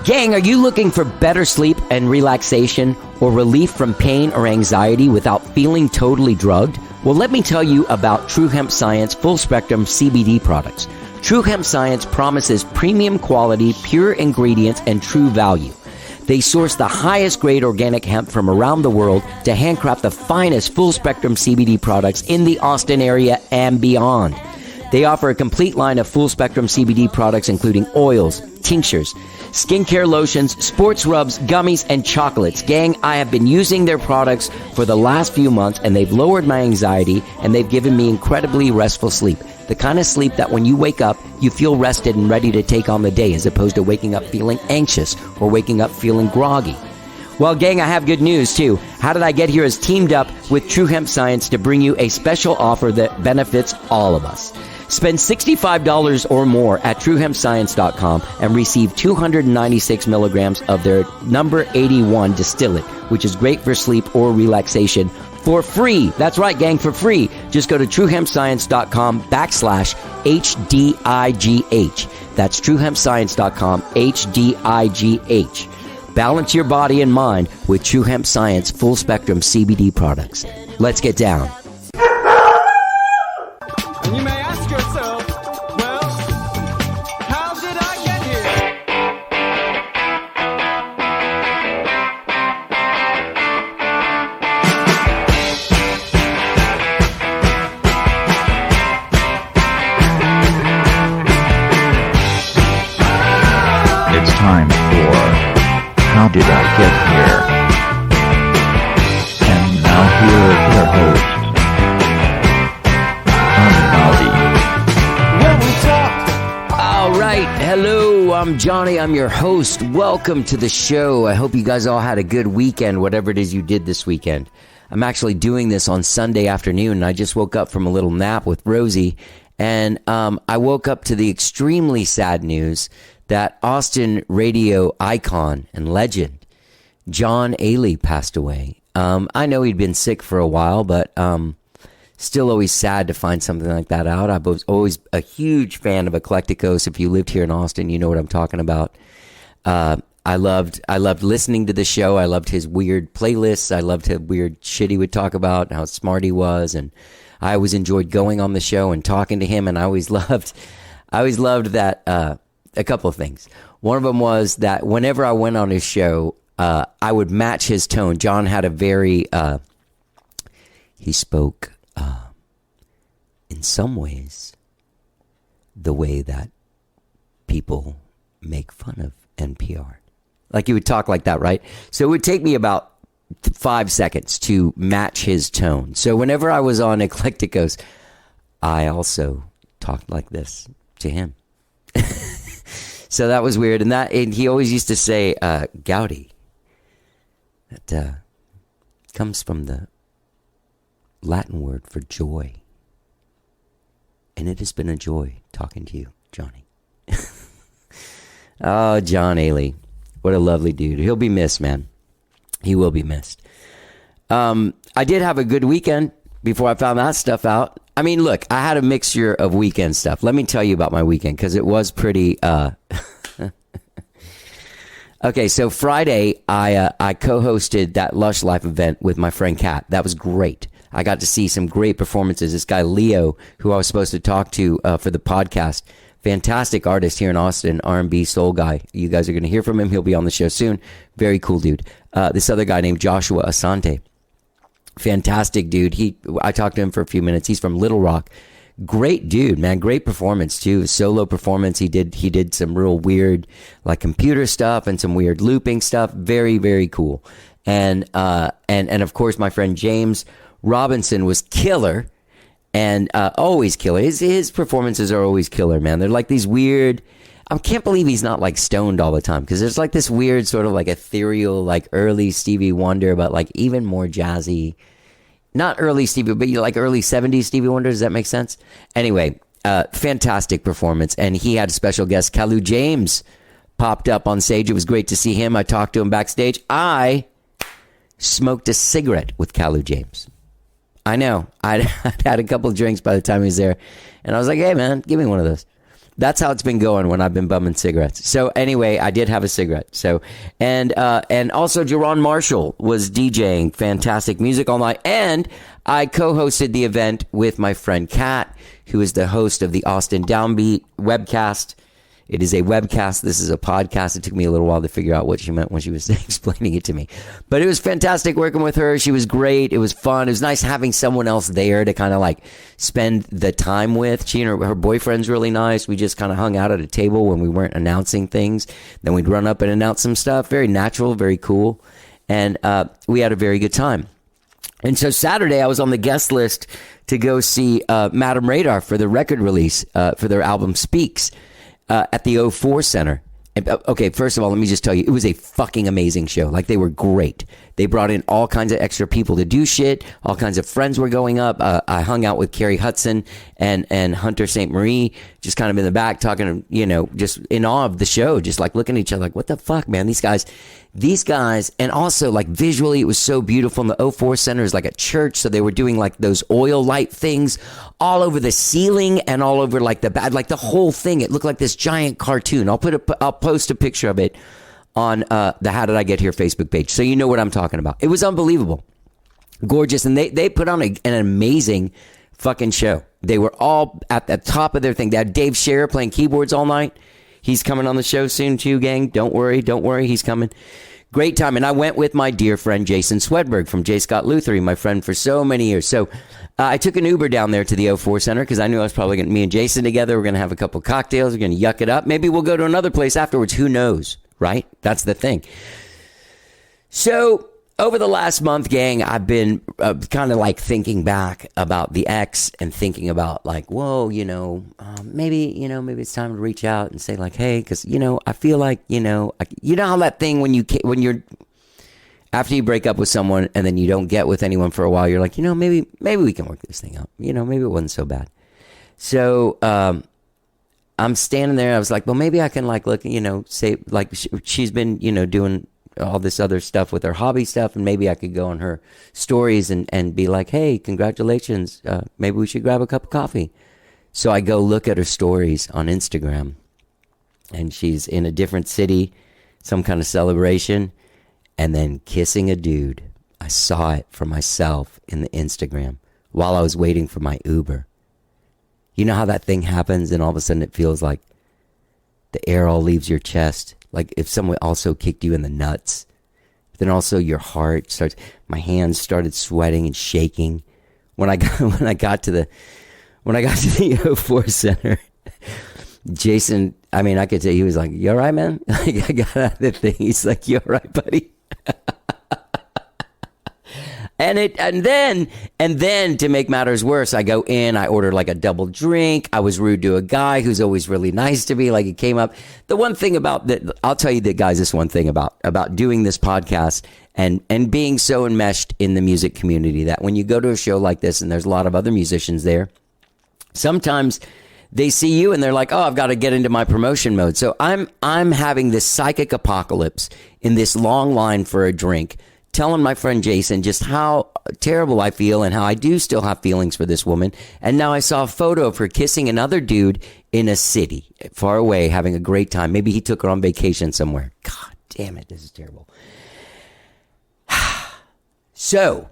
Gang, are you looking for better sleep and relaxation or relief from pain or anxiety without feeling totally drugged? Well, let me tell you about True Hemp Science full spectrum CBD products. True Hemp Science promises premium quality, pure ingredients, and true value. They source the highest grade organic hemp from around the world to handcraft the finest full spectrum CBD products in the Austin area and beyond. They offer a complete line of full spectrum CBD products including oils, tinctures, skincare lotions, sports rubs, gummies, and chocolates. Gang, I have been using their products for the last few months and they've lowered my anxiety and they've given me incredibly restful sleep. The kind of sleep that when you wake up, you feel rested and ready to take on the day as opposed to waking up feeling anxious or waking up feeling groggy. Well, gang, I have good news, too. How Did I Get Here has teamed up with True Hemp Science to bring you a special offer that benefits all of us. Spend $65 or more at TrueHempScience.com and receive 296 milligrams of their number 81 distillate, which is great for sleep or relaxation, for free. That's right, gang, for free. Just go to TrueHempScience.com/HDIGH. That's TrueHempScience.com/HDIGH. Balance your body and mind with True Hemp Science full spectrum CBD products. Let's get down. And you may ask yourself, well, how did I get here? It's time for How Did I Get Here? And now here is your host, All right. Hello, I'm Johnny. I'm your host. Welcome to the show. I hope you guys all had a good weekend, whatever it is you did this weekend. I'm actually doing this on Sunday afternoon, and I just woke up from a little nap with Rosie, and I woke up to the extremely sad news that Austin radio icon and legend, John Ailey, passed away. I know he'd been sick for a while, but still always sad to find something like that out. I was always a huge fan of Eclecticos. If you lived here in Austin, you know what I'm talking about. I loved listening to the show. I loved his weird playlists. I loved his weird shit he would talk about and how smart he was. And I always enjoyed going on the show and talking to him. And I always loved that, a couple of things. One of them was that whenever I went on his show, I would match his tone. John had a very, he spoke, in some ways, the way that people make fun of NPR. Like he would talk like that, right? So it would take me about 5 seconds to match his tone. So whenever I was on Eclecticos, I also talked like this to him. So that was weird. And he always used to say, Gaudi. That comes from the Latin word for joy. And it has been a joy talking to you, Johnny. Oh, John Ailey. What a lovely dude. He'll be missed, man. He will be missed. I did have a good weekend before I found that stuff out. I mean, look, I had a mixture of weekend stuff. Let me tell you about my weekend because it was pretty... Okay, so Friday, I co-hosted that Lush Life event with my friend Kat. That was great. I got to see some great performances. This guy, Leo, who I was supposed to talk to for the podcast, fantastic artist here in Austin, R&B soul guy. You guys are going to hear from him. He'll be on the show soon. Very cool dude. This other guy named Joshua Asante. Fantastic dude. I talked to him for a few minutes. He's from Little Rock. Great dude, man. Great performance too. Solo performance. He did some real weird like computer stuff and some weird looping stuff. Very, very cool. And of course my friend James Robinson was killer and always killer. His performances are always killer, man. They're like these weird, I can't believe he's not like stoned all the time because there's like this weird sort of like ethereal, like early Stevie Wonder, but like even more jazzy. Not early Stevie, but like early 70s Stevie Wonder. Does that make sense? Anyway, fantastic performance. And he had a special guest. Kalu James popped up on stage. It was great to see him. I talked to him backstage. I smoked a cigarette with Kalu James. I know. I'd had a couple of drinks by the time he was there. And I was like, hey, man, give me one of those. That's how it's been going when I've been bumming cigarettes. So anyway, I did have a cigarette. So, and also Jerron Marshall was DJing fantastic music all night. And I co-hosted the event with my friend Kat, who is the host of the Austin Downbeat webcast. It is a webcast. This is a podcast. It took me a little while to figure out what she meant when she was explaining it to me. But it was fantastic working with her. She was great. It was fun. It was nice having someone else there to kind of like spend the time with. She and her boyfriend's really nice. We just kind of hung out at a table when we weren't announcing things. Then we'd run up and announce some stuff. Very natural, very cool. And we had a very good time. And so Saturday, I was on the guest list to go see Madame Radar for the record release for their album Speaks. At the 04 Center. Okay, first of all, let me just tell you, it was a fucking amazing show. Like, they were great. They brought in all kinds of extra people to do shit. All kinds of friends were going up. I hung out with Carrie Hudson and Hunter St. Marie, just kind of in the back talking, just in awe of the show, just like looking at each other like, what the fuck, man? These guys, and also like visually, it was so beautiful. And the 04 Center is like a church, so they were doing like those oil light things all over the ceiling and all over like the whole thing. It looked like this giant cartoon. I'll post a picture of it on the How Did I Get Here Facebook page, so you know what I'm talking about. It was unbelievable, gorgeous, and they put on an amazing fucking show. They were all at the top of their thing. They had Dave Scherer playing keyboards all night. He's coming on the show soon too, gang. Don't worry, he's coming. Great time. And I went with my dear friend Jason Swedberg from J. Scott Luthery, my friend for so many years. So I took an Uber down there to the 04 Center because I knew I was probably me and Jason together. We're going to have a couple cocktails. We're going to yuck it up. Maybe we'll go to another place afterwards. Who knows, right? That's the thing. So over the last month, gang, I've been kind of like thinking back about the ex and thinking about like, whoa, maybe it's time to reach out and say like, hey, because, I feel like, how that thing when you're after you break up with someone and then you don't get with anyone for a while, you're like, maybe we can work this thing out. Maybe it wasn't so bad. So I'm standing there. I was like, well, maybe I can like look, say like she's been, doing all this other stuff with her hobby stuff, and maybe I could go on her stories and be like, hey, congratulations. Maybe we should grab a cup of coffee. So I go look at her stories on Instagram, and she's in a different city, some kind of celebration, and then kissing a dude. I saw it for myself in the Instagram while I was waiting for my Uber. You know how that thing happens and all of a sudden it feels like the air all leaves your chest? Like if someone also kicked you in the nuts, then also your heart starts, my hands started sweating and shaking. When I got to the 04 Center, Jason, I could say he was like, you all right, man? Like I got out of the thing. He's like, you all right, buddy? And then to make matters worse, I go in, I order like a double drink. I was rude to a guy who's always really nice to me. Like it came up. The one thing about that, I'll tell you that, guys, this one thing about doing this podcast and being so enmeshed in the music community that when you go to a show like this and there's a lot of other musicians there, sometimes they see you and they're like, oh, I've got to get into my promotion mode. So I'm having this psychic apocalypse in this long line for a drink, telling my friend Jason just how terrible I feel and how I do still have feelings for this woman. And now I saw a photo of her kissing another dude in a city far away, having a great time. Maybe he took her on vacation somewhere. God damn it, this is terrible. So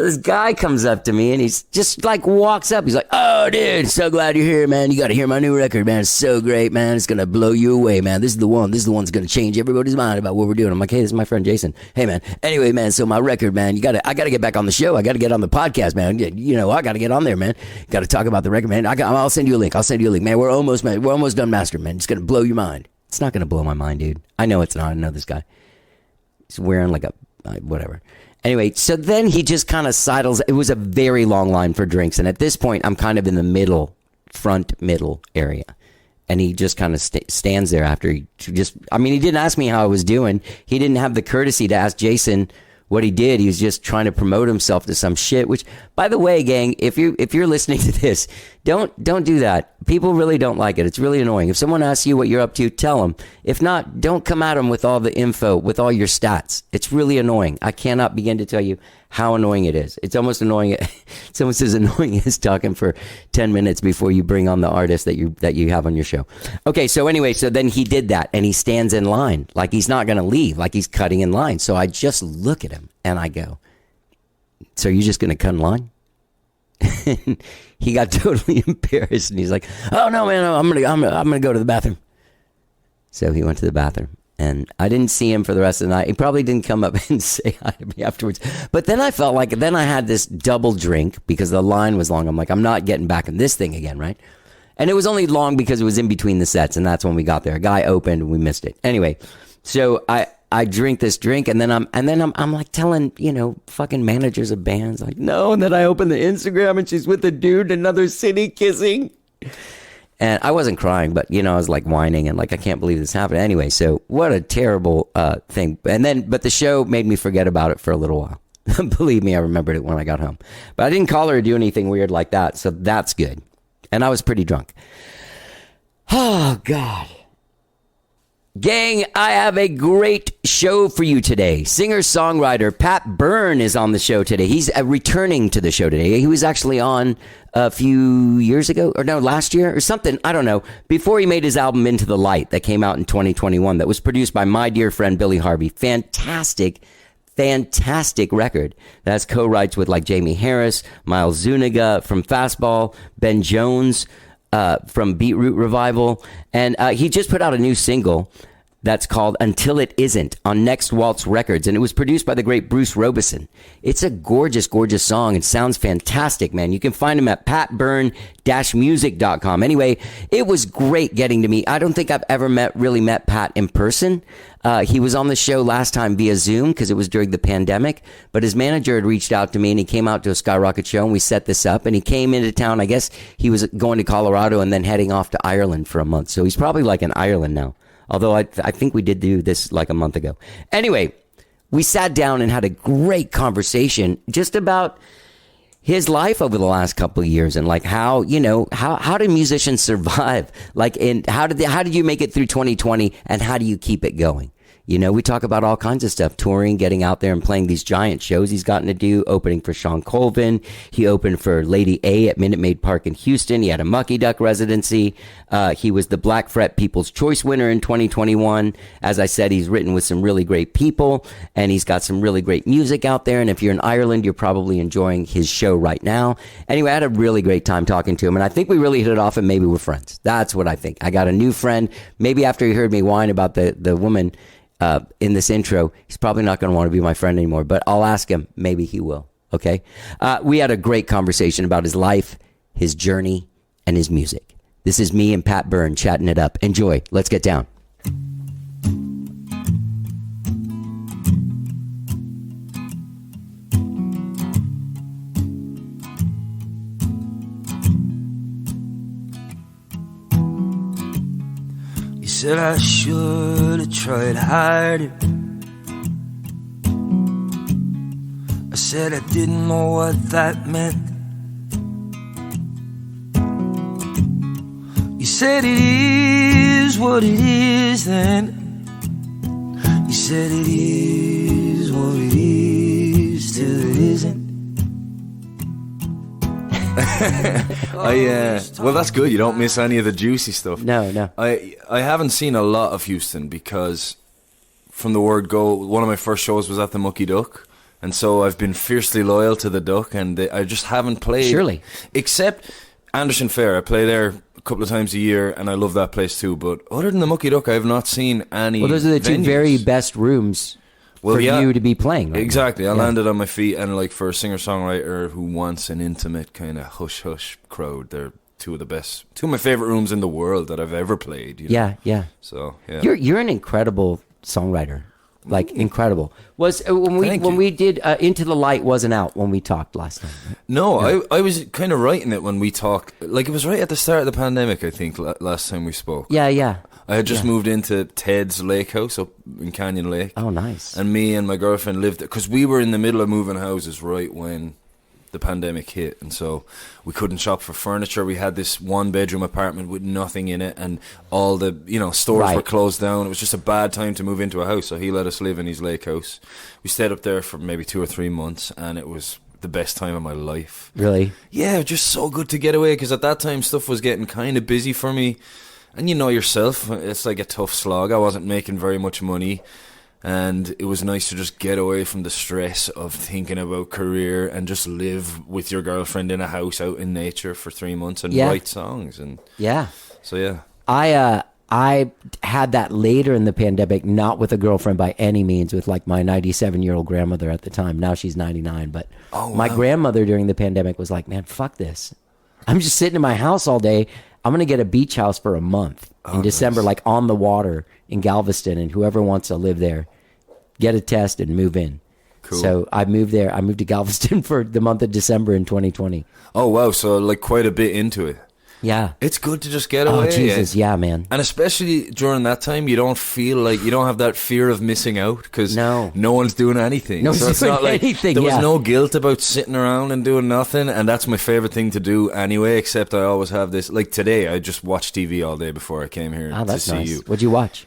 this guy comes up to me and he's just like walks up. He's like, oh, dude, so glad you're here, man. You got to hear my new record, man. It's so great, man. It's going to blow you away, man. This is the one. This is the one that's going to change everybody's mind about what we're doing. I'm like, hey, this is my friend Jason. Hey, man. Anyway, man, so my record, man, I got to get back on the show. I got to get on the podcast, man. I got to get on there, man. Got to talk about the record, man. I'll send you a link. Man, we're almost done mastering, man. It's going to blow your mind. It's not going to blow my mind, dude. I know it's not. I know this guy. He's wearing like a whatever. Anyway, so then he just kind of sidles. It was a very long line for drinks. And at this point, I'm kind of in the front middle area. And he just kind of stands there after he didn't ask me how I was doing. He didn't have the courtesy to ask Jason what he did. He was just trying to promote himself to some shit, which, by the way, gang, if you're listening to this, don't do that. People really don't like it. It's really annoying. If someone asks you what you're up to, tell them. If not, don't come at them with all the info, with all your stats. It's really annoying. I cannot begin to tell you how annoying it is. It's almost annoying. It's almost as annoying as talking for 10 minutes before you bring on the artist that you have on your show. Okay, so anyway, so then he did that, and he stands in line like he's not going to leave, like he's cutting in line. So I just look at him and I go, "So you're just going to cut in line?" He got totally embarrassed, and he's like, "Oh no, man, I'm gonna go to the bathroom." So he went to the bathroom. And I didn't see him for the rest of the night. He probably didn't come up and say hi to me afterwards. But then I felt like, then I had this double drink because the line was long. I'm like, I'm not getting back in this thing again, right? And it was only long because it was in between the sets, and that's when we got there. A guy opened, and we missed it. Anyway, so I drink this drink, and then I'm like telling, fucking managers of bands, like, no. And then I open the Instagram, and she's with a dude in another city kissing. And I wasn't crying, but, I was like whining and like, I can't believe this happened. Anyway, so what a terrible thing. But the show made me forget about it for a little while. Believe me, I remembered it when I got home. But I didn't call her or do anything weird like that. So that's good. And I was pretty drunk. Oh, God. Gang, I have a great show for you today. Singer-songwriter Pat Byrne is on the show today. He's returning to the show today. He was actually on a few years ago, or no, last year or something. I don't know. Before he made his album Into the Light that came out in 2021 that was produced by my dear friend Billy Harvey. Fantastic record. That's co-writes with like Jamie Harris, Miles Zuniga from Fastball, Ben Jones from Beetroot Revival. And he just put out a new single that's called Until It Isn't on Next Waltz Records. And it was produced by the great Bruce Robeson. It's a gorgeous, gorgeous song. It sounds fantastic, man. You can find him at patburn-music.com. Anyway, it was great getting to meet. I don't think I've ever really met Pat in person. He was on the show last time via Zoom because it was during the pandemic. But his manager had reached out to me, and he came out to a Skyrocket show, and we set this up. And he came into town. I guess he was going to Colorado and then heading off to Ireland for a month. So he's probably like in Ireland now. Although I think we did do this like a month ago. Anyway, we sat down and had a great conversation just about his life over the last couple of years and like how do musicians survive? Like, how did you make it through 2020 and how do you keep it going? We talk about all kinds of stuff, touring, getting out there and playing these giant shows he's gotten to do, opening for Sean Colvin. He opened for Lady A at Minute Maid Park in Houston. He had a Mucky Duck residency. He was the Black Fret People's Choice winner in 2021. As I said, he's written with some really great people, and he's got some really great music out there. And if you're in Ireland, you're probably enjoying his show right now. Anyway, I had a really great time talking to him, and I think we really hit it off, and maybe we're friends. That's what I think. I got a new friend. Maybe after he heard me whine about the woman in this intro, he's probably not going to want to be my friend anymore, but I'll ask him. Maybe he will. Okay. We had a great conversation about his life, his journey, and his music. This is me and Pat Byrne chatting it up. Enjoy. Let's get down. You said I should have tried harder. I said I didn't know what that meant. You said it is what it is then. You said it is what it is till it isn't. Well, that's good. You don't miss any of the juicy stuff. No. I haven't seen a lot of Houston because from the word go, one of my first shows was at the Mucky Duck, and so I've been fiercely loyal to the Duck, and I just haven't played. Surely. Except Anderson Fair. I play there a couple of times a year, and I love that place too. But other than the Mucky Duck, I have not seen any. Well, those are the two venues. Very best rooms for you to be playing. Right exactly. now. I landed on my feet, and like for a singer-songwriter who wants an intimate kind of hush-hush crowd, they're two of my favorite rooms in the world that I've ever played. Yeah. So yeah, you're an incredible songwriter, like incredible. Was when we did Into the Light wasn't out when we talked last time. Right? No, yeah. I was kind of writing it when we talked. Like it was right at the start of the pandemic, I think. Last time we spoke. Yeah. I had just moved into Ted's lake house up in Canyon Lake. Oh, nice. And me and my girlfriend lived there because we were in the middle of moving houses right when the pandemic hit, and so we couldn't shop for furniture. We had this 1-bedroom apartment with nothing in it, and all the stores were closed down. It was just a bad time to move into a house, so he let us live in his lake house. We stayed up there for maybe 2 or 3 months, and it was the best time of my life. Really? Yeah, just so good to get away, because at that time stuff was getting kind of busy for me, and you know yourself, it's like a tough slog. I wasn't making very much money, and it was nice to just get away from the stress of thinking about career and just live with your girlfriend in a house out in nature for 3 months and write songs. And so I had that later in the pandemic, not with a girlfriend by any means, with like my 97-year-old grandmother at the time. Now she's 99, but my grandmother during the pandemic was like, man, fuck this. I'm just sitting in my house all day. I'm going to get a beach house for a month in December, like on the water in Galveston, and whoever wants to live there, get a test and move in. Cool. So I moved there. I moved to Galveston for the month of December in 2020. Oh, wow. So like quite a bit into it. Yeah. It's good to just get away. Oh, Jesus. Yeah, man. And especially during that time, you don't feel like, you don't have that fear of missing out, because no one's doing anything. No one's doing anything, there was no guilt about sitting around and doing nothing, and that's my favorite thing to do anyway, except I always have this, like today, I just watched TV all day before I came here to see you. What'd you watch?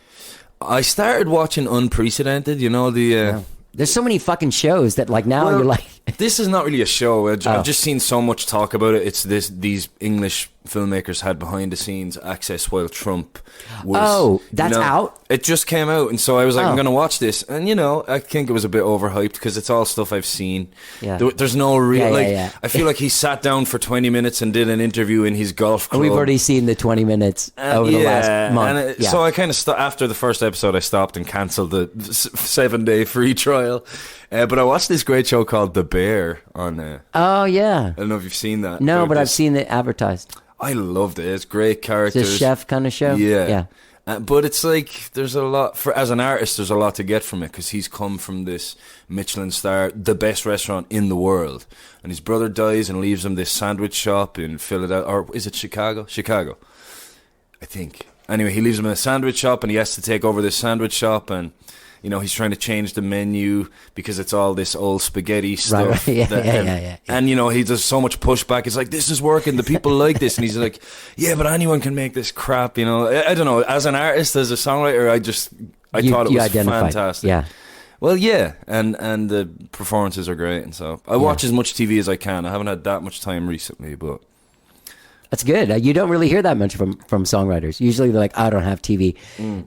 I started watching Unprecedented, There's so many fucking shows that like now you're like... This is not really a show. I've just seen so much talk about it. It's these English filmmakers had behind the scenes access while Trump was... that's out? It just came out, and so I was like, I'm going to watch this. And, I think it was a bit overhyped, because it's all stuff I've seen. Yeah. There's no real... I feel like he sat down for 20 minutes and did an interview in his golf club. We've already seen the 20 minutes over the last month. So I kind of after the first episode, I stopped and cancelled the 7-day free trial. But I watched this great show called The Bear on... I don't know if you've seen that. No, but I've seen it advertised. I loved it. It's great characters. It's a chef kind of show? Yeah. But it's like, there's a lot... as an artist, there's a lot to get from it, because he's come from this Michelin star, the best restaurant in the world. And his brother dies and leaves him this sandwich shop in Philadelphia. Or is it Chicago? Chicago, I think. Anyway, he leaves him in a sandwich shop, and he has to take over this sandwich shop, and... he's trying to change the menu because it's all this old spaghetti stuff. Right. Yeah. And, he does so much pushback. It's like, this is working. The people like this. And he's like, yeah, but anyone can make this crap, I don't know. As an artist, as a songwriter, I thought it was fantastic. Yeah. Well, yeah. And the performances are great. And so I watch as much TV as I can. I haven't had that much time recently, but... That's good. You don't really hear that much from songwriters. Usually they're like, I don't have TV.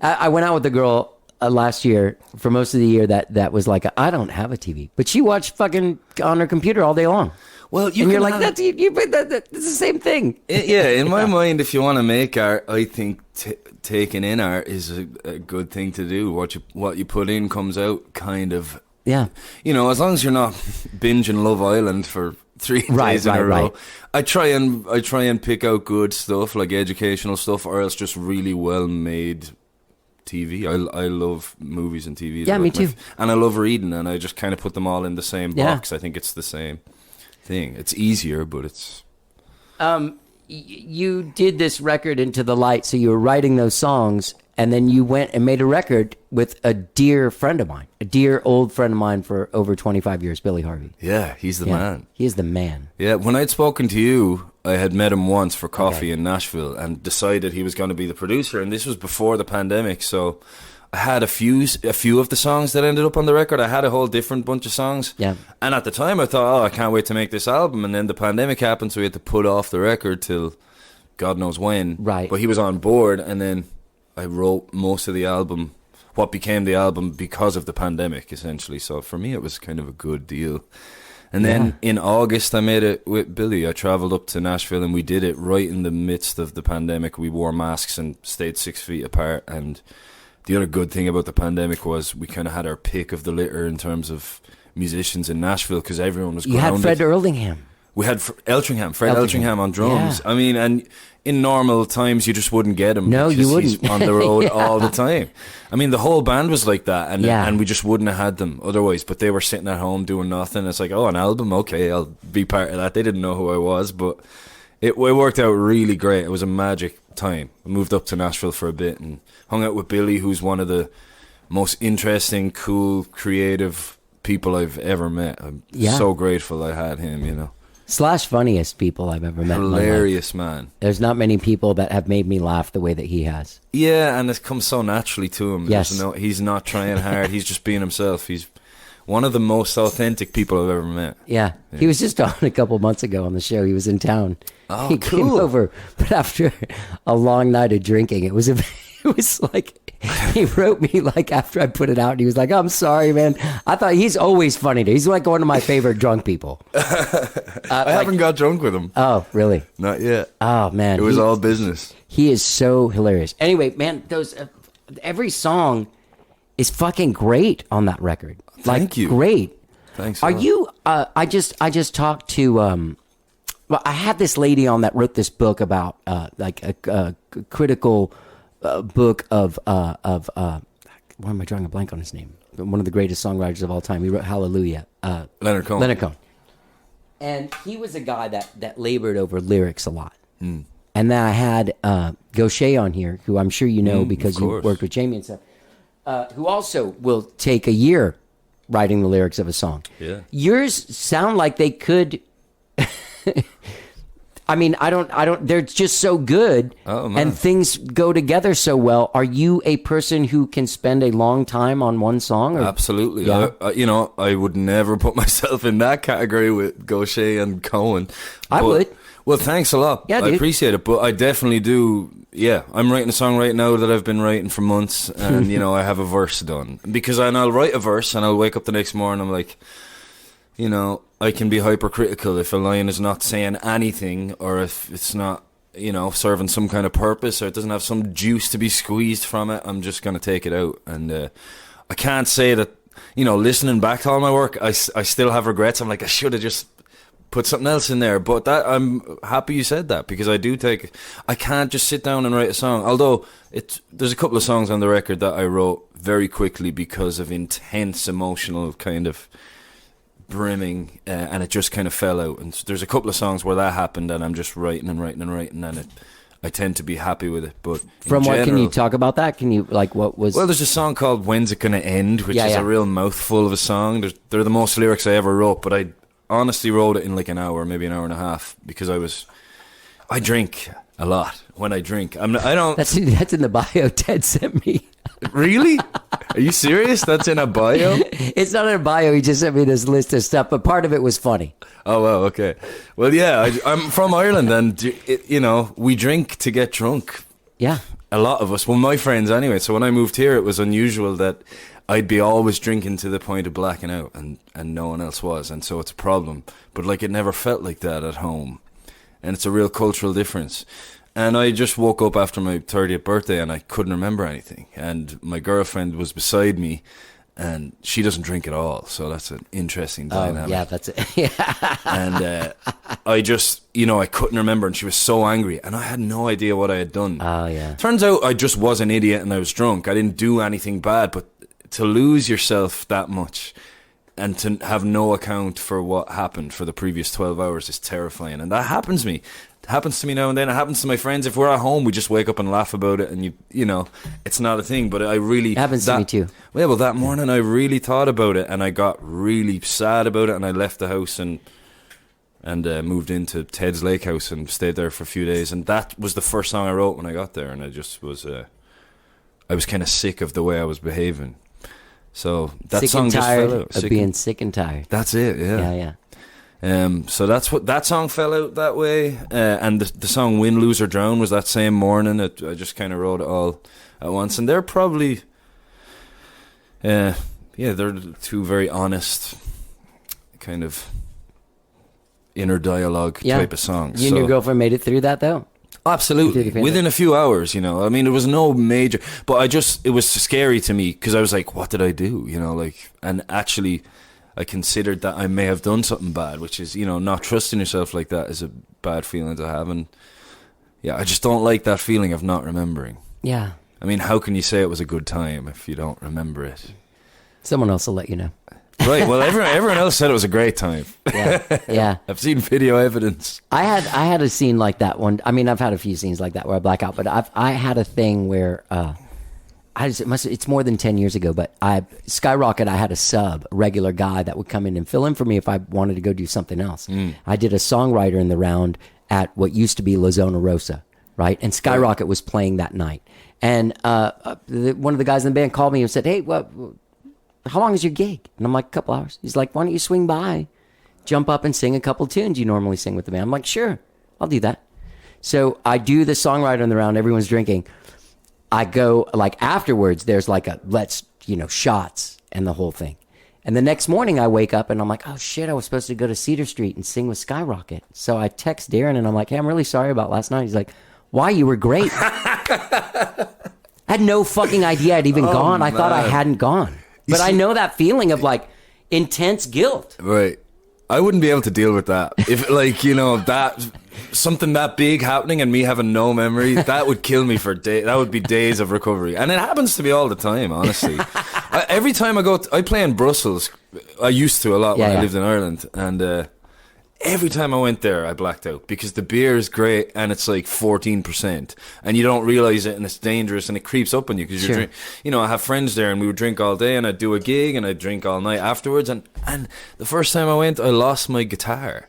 I went out with a girl... last year, for most of the year, that was like, I don't have a TV, but she watched fucking on her computer all day long. Well, you're like, that's the same thing. In my mind, if you want to make art, I think taking in art is a good thing to do. What you put in comes out, kind of. Yeah. As long as you're not binging Love Island for 3 days in a row. I try and pick out good stuff, like educational stuff, or else just really well made TV. I love movies and TV. Yeah, me too. And I love reading, and I just kind of put them all in the same box. I think it's the same thing. It's easier, but it's... You did this record Into the Light, so you were writing those songs, and then you went and made a record with a dear friend of mine, a dear old friend of mine for over 25 years, Billy Harvey. Yeah, he's the man. He is the man. Yeah, when I'd spoken to you, I had met him once for coffee in Nashville and decided he was going to be the producer, and this was before the pandemic, so I had a few of the songs that ended up on the record. I had a whole different bunch of songs. Yeah. And at the time I thought, I can't wait to make this album, and then the pandemic happened, so we had to put off the record till God knows when. Right. But he was on board, and then I wrote most of the album, what became the album, because of the pandemic, essentially. So for me, it was kind of a good deal. And then in August, I made it with Billy. I travelled up to Nashville, and we did it right in the midst of the pandemic. We wore masks and stayed 6 feet apart. And the other good thing about the pandemic was we kind of had our pick of the litter in terms of musicians in Nashville, because everyone was grounded. You had Fred Erlingham. We had Fred Eltringham on drums. Yeah. I mean, and in normal times, you just wouldn't get him. No, you wouldn't. He's on the road all the time. I mean, the whole band was like that, and we just wouldn't have had them otherwise. But they were sitting at home doing nothing. It's like, an album? Okay, I'll be part of that. They didn't know who I was, but it worked out really great. It was a magic time. I moved up to Nashville for a bit and hung out with Billy, who's one of the most interesting, cool, creative people I've ever met. I'm so grateful I had him, Slash funniest people I've ever met. Hilarious man. There's not many people that have made me laugh the way that he has. Yeah, and it comes so naturally to him. Yes. He's not trying hard. He's just being himself. He's one of the most authentic people I've ever met. Yeah. He was just on a couple months ago on the show. He was in town. Oh, he cool. came over, but after a long night of drinking, it was like he wrote me like after I put it out, and he was like, "I'm sorry, man. I thought he's always funny. He's like one of my favorite drunk people." I haven't got drunk with him. Oh, really? Not yet. Oh man, It was all business. He is so hilarious. Anyway, man, those every song is fucking great on that record. Thank you. Great. Thanks. Are you? I just talked to. Well, I had this lady on that wrote this book about like a critical book of. Why am I drawing a blank on his name? One of the greatest songwriters of all time. He wrote Hallelujah. Leonard Cohen. Leonard Cohen. And he was a guy that labored over lyrics a lot. Mm. And then I had Gaucher on here, who I'm sure you know because you course. worked with Jamie and stuff, who also will take a year writing the lyrics of a song. Yeah. Yours sound like they could. I mean, I don't. They're just so good, and things go together so well. Are you a person who can spend a long time on one song? Or? Absolutely. Yeah. I would never put myself in that category with Gaucher and Cohen. I would. Well, thanks a lot. Yeah, I dude. appreciate it, but I definitely do. Yeah, I'm writing a song right now that I've been writing for months, and I have a verse done I'll write a verse and I'll wake up the next morning. I'm like, I can be hypercritical if a line is not saying anything, or if it's not, serving some kind of purpose, or it doesn't have some juice to be squeezed from it. I'm just going to take it out. And I can't say that, listening back to all my work, I still have regrets. I'm like, I should have just put something else in there. But that I'm happy you said that, because I can't just sit down and write a song. Although there's a couple of songs on the record that I wrote very quickly because of intense emotional kind of brimming, and it just kind of fell out. And there's a couple of songs where that happened, and I'm just writing, and I tend to be happy with it. But From what can you talk about that? Can you what was? Well, there's a song called "When's It Gonna End," which is yeah. a real mouthful of a song. They're the most lyrics I ever wrote, but I honestly wrote it in like an hour, maybe an hour and a half, because I drink a lot. When I drink, I don't. That's in the bio Ted sent me. Really? Are you serious? That's in a bio? It's not in a bio. He just sent me this list of stuff, but part of it was funny. Oh, well, okay. Well, yeah, I'm from Ireland, and, we drink to get drunk. Yeah. A lot of us. Well, my friends anyway. So when I moved here, it was unusual that I'd be always drinking to the point of blacking out, and no one else was. And so it's a problem. But, it never felt like that at home. And it's a real cultural difference. And I just woke up after my 30th birthday and I couldn't remember anything. And my girlfriend was beside me, and she doesn't drink at all. So that's an interesting dynamic. Yeah, that's it. Yeah. And I just, I couldn't remember, and she was so angry. And I had no idea what I had done. Oh, yeah. Turns out I just was an idiot and I was drunk. I didn't do anything bad, but to lose yourself that much and to have no account for what happened for the previous 12 hours is terrifying. And that happens to me. It happens to me now and then. It happens to my friends. If we're at home, we just wake up and laugh about it, and it's not a thing. But I really... It happens to me too. Yeah, well, that morning I really thought about it, and I got really sad about it, and I left the house and moved into Ted's Lake House and stayed there for a few days. And that was the first song I wrote when I got there, and I just was... I was kind of sick of the way I was behaving. So that sick song and just tired fell out. of being sick and tired. That's it, yeah. Yeah. So that's what that song fell out that way, and the song "Win, Lose or Drown" was that same morning. I just kind of wrote it all at once, and they're probably, they're two very honest, kind of inner dialogue type of songs. You and your girlfriend made it through that though. Absolutely, within a few hours. I mean, it was no major, but it was scary to me because I was like, what did I do? And actually, I considered that I may have done something bad, which is, not trusting yourself like that is a bad feeling to have. And yeah, I just don't like that feeling of not remembering. Yeah. I mean, how can you say it was a good time if you don't remember it? Someone else will let you know. Right. Well, everyone else said it was a great time. Yeah. I've seen video evidence. I had a scene like that one. I mean, I've had a few scenes like that where I black out, but I had a thing where it's more than 10 years ago, but Skyrocket, I had a regular guy that would come in and fill in for me if I wanted to go do something else. I did a songwriter in the round at what used to be La Zona Rosa, right? And Skyrocket was playing that night. And one of the guys in the band called me and said, hey, how long is your gig? And I'm like, a couple hours. He's like, why don't you swing by, jump up and sing a couple tunes you normally sing with the band? I'm like, sure, I'll do that. So I do the songwriter in the round. Everyone's drinking. I go, like, afterwards, there's like shots and the whole thing. And the next morning I wake up and I'm like, oh shit, I was supposed to go to Cedar Street and sing with Skyrocket. So I text Darren and I'm like, hey, I'm really sorry about last night. He's like, why? You were great. I had no fucking idea I'd even gone. I thought I hadn't gone. But I know that feeling of like intense guilt. Right. I wouldn't be able to deal with that. If that something that big happening and me having no memory, that would kill me for days. That would be days of recovery. And it happens to me all the time, honestly. Every time I play in Brussels. I used to a lot when I lived in Ireland. And every time I went there, I blacked out because the beer is great and it's like 14%, and you don't realize it, and it's dangerous, and it creeps up on you because you're I have friends there, and we would drink all day, and I'd do a gig, and I'd drink all night afterwards. And the first time I went, I lost my guitar,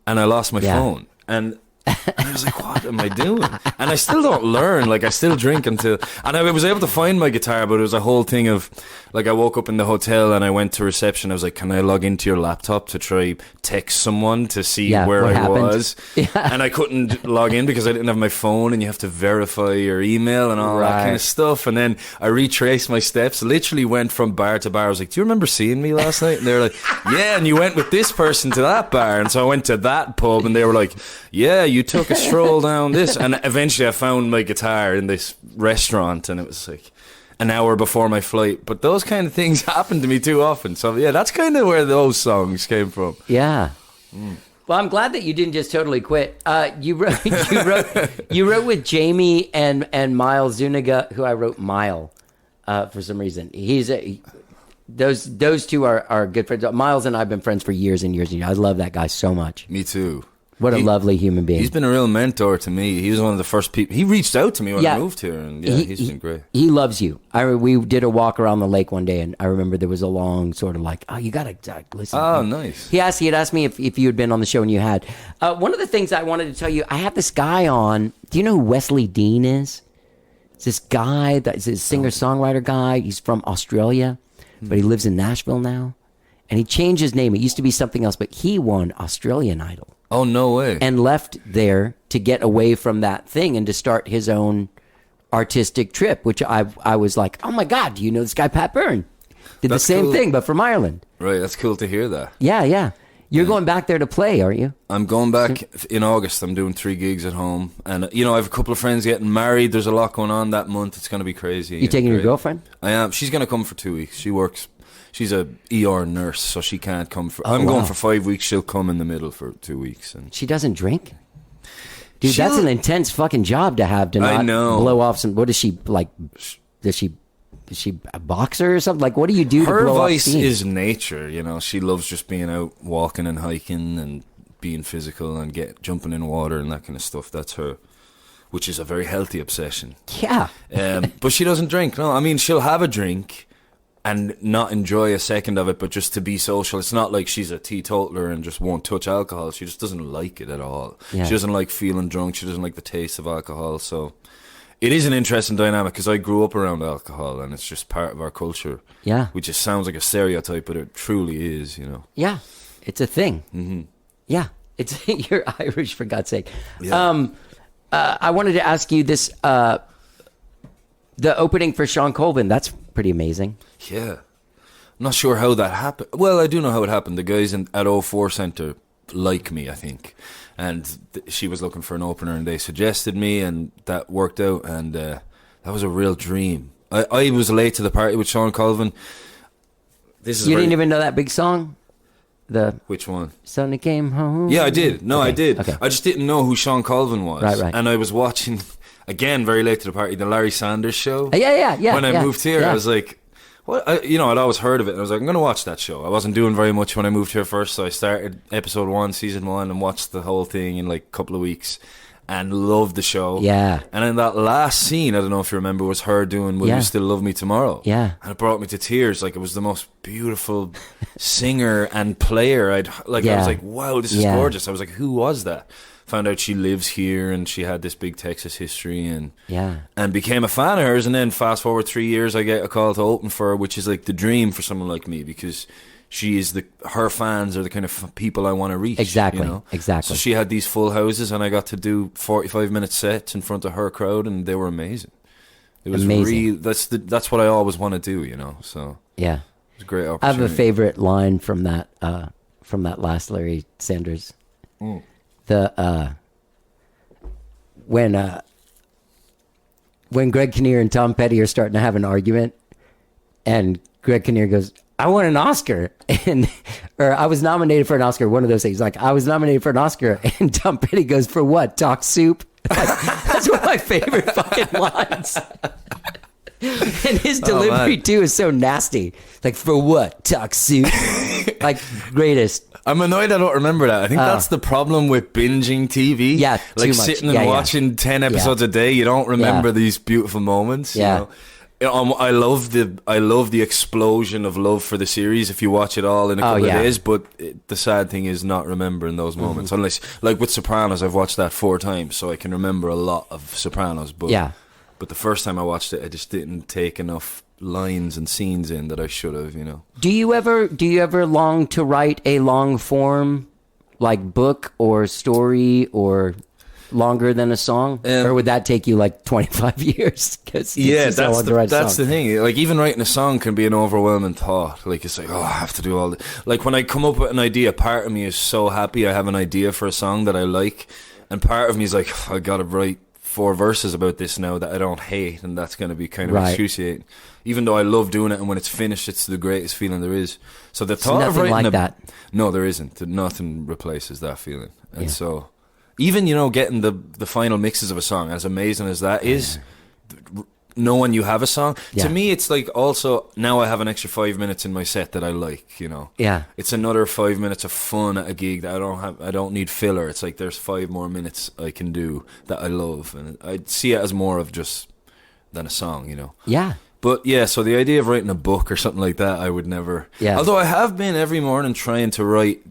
and I lost my phone, and I was like, what am I doing? And I still don't learn. Like, I still drink until... And I was able to find my guitar, but it was a whole thing of... Like, I woke up in the hotel and I went to reception. I was like, can I log into your laptop to try text someone to see where I was? Yeah. And I couldn't log in because I didn't have my phone, and you have to verify your email and all that kind of stuff. And then I retraced my steps, literally went from bar to bar. I was like, do you remember seeing me last night? And they were like, yeah, and you went with this person to that bar. And so I went to that pub, and they were like, yeah, you took a stroll down this. And eventually I found my guitar in this restaurant, and it was like an hour before my flight. But those kind of things happen to me too often. So yeah, that's kind of where those songs came from. Yeah. Well, I'm glad that you didn't just totally quit. You wrote with Jamie and Miles Zuniga, who I wrote Mile for some reason. Those two are good friends. Miles and I have been friends for years and years and years. I love that guy so much. Me too. What a lovely human being. He's been a real mentor to me. He was one of the first people. He reached out to me when I moved here, and he's been great. He loves you. We did a walk around the lake one day, and I remember there was a long sort of like, oh, you got to listen. Oh, nice. He had asked me if you had been on the show, and you had. One of the things I wanted to tell you, I had this guy on. Do you know who Wesley Dean is? It's this guy, that's a singer-songwriter guy. He's from Australia, but he lives in Nashville now. And he changed his name. It used to be something else, but he won Australian Idol. Oh, no way. And left there to get away from that thing and to start his own artistic trip, which I was like, oh my God, do you know this guy, Pat Byrne? Did the same thing, but from Ireland. Right, that's cool to hear that. Yeah. You're going back there to play, aren't you? I'm going back in August. I'm doing 3 gigs at home. And, I have a couple of friends getting married. There's a lot going on that month. It's going to be crazy. You taking your girlfriend? I am. She's going to come for 2 weeks. She works... She's a ER nurse, so she can't come for... I'm going for 5 weeks. She'll come in the middle for 2 weeks. And she doesn't drink? Dude, that's an intense fucking job to have, to not blow off some... What is she, like... Is she a boxer or something? Like, what do you do to blow off steam? Her vice is nature, She loves just being out walking and hiking and being physical and jumping in water and that kind of stuff. That's her... Which is a very healthy obsession. Yeah. But she doesn't drink. No, I mean, she'll have a drink... and not enjoy a second of it, but just to be social. It's not like she's a teetotaler and just won't touch alcohol. She just doesn't like it at all. Yeah. She doesn't like feeling drunk. She doesn't like the taste of alcohol. So it is an interesting dynamic because I grew up around alcohol and it's just part of our culture. Yeah. Which just sounds like a stereotype, but it truly is, Yeah, it's a thing. Mm-hmm. Yeah, you're Irish, for God's sake. Yeah. I wanted to ask you this, the opening for Sean Colvin, that's pretty amazing. Yeah. I'm not sure how that happened. Well, I do know how it happened. The guys at 04 Centre like me, I think. And she was looking for an opener and they suggested me and that worked out. And that was a real dream. I was late to the party with Sean Colvin. You didn't even know that big song? Which one? Sonny Came Home? Yeah, I did. No, okay. I did. Okay. I just didn't know who Sean Colvin was. Right. And I was watching, again, very late to the party, the Larry Sanders show. Yeah. When I moved here, I was like... Well, I'd always heard of it, and I was like, I'm going to watch that show. I wasn't doing very much when I moved here first, so I started episode 1, season 1, and watched the whole thing in like a couple of weeks. and loved the show. Yeah. And in that last scene, I don't know if you remember, was her doing Will Yeah. You Still Love Me Tomorrow? Yeah. And it brought me to tears. Like, it was the most beautiful singer and player. I was Yeah. like, wow, this is Yeah. gorgeous. I was like, who was that? Found out she lives here and she had this big Texas history and became a fan of hers. And then fast forward 3 years, I get a call to open for her, which is like the dream for someone like me, because she is her fans are the kind of people I want to reach. Exactly. You know? Exactly. So she had these full houses, and I got to do 45-minute sets in front of her crowd, and they were amazing. It was amazing. That's what I always want to do, you know. So Yeah. it was a great I opportunity. have a favorite line from that last Larry Sanders. The when Greg Kinnear and Tom Petty are starting to have an argument, and Greg Kinnear goes, "I won an Oscar," or "I was nominated for an Oscar." One of those things, like, "I was nominated for an Oscar," and Tom Petty goes, "For what? Talk soup." That's one of my favorite fucking lines. And his delivery too is so nasty. Like, "For what? Talk soup." Like, greatest. I'm annoyed I don't remember that. I think that's the problem with binging TV. Yeah, like too much. sitting and watching 10 episodes a day. You don't remember these beautiful moments. Yeah. You know? I love the explosion of love for the series if you watch it all in a couple of days. But the sad thing is not remembering those moments. Unless, like with Sopranos, I've watched that 4 times, so I can remember a lot of Sopranos. But but the first time I watched it, I just didn't take enough lines and scenes in that I should have, you know. Do you ever long to write a long form, like book or story, or longer than a song, or would that take you like 25 years? Cause that's the thing. Like, even writing a song can be an overwhelming thought. Like, it's like, oh, I have to do all the, like, when I come up with an idea, part of me is so happy I have an idea for a song that I like, and part of me is like, oh, I gotta write 4 verses about this now that I don't hate, and that's going to be kind of excruciating. Even though I love doing it, and when it's finished, it's the greatest feeling there is. So the thought of writing that. No, there isn't. Nothing replaces that feeling. And so, even, you know, getting the final mixes of a song, as amazing as that is, knowing you have a song, to me, it's like, also now I have an extra 5 minutes in my set that I like, you know. It's another 5 minutes of fun at a gig that I don't need filler. It's like there's 5 more minutes I can do that I love, and I see it as more of just than a song, you know. But so the idea of writing a book or something like that, I would never. Although I have been every morning trying to write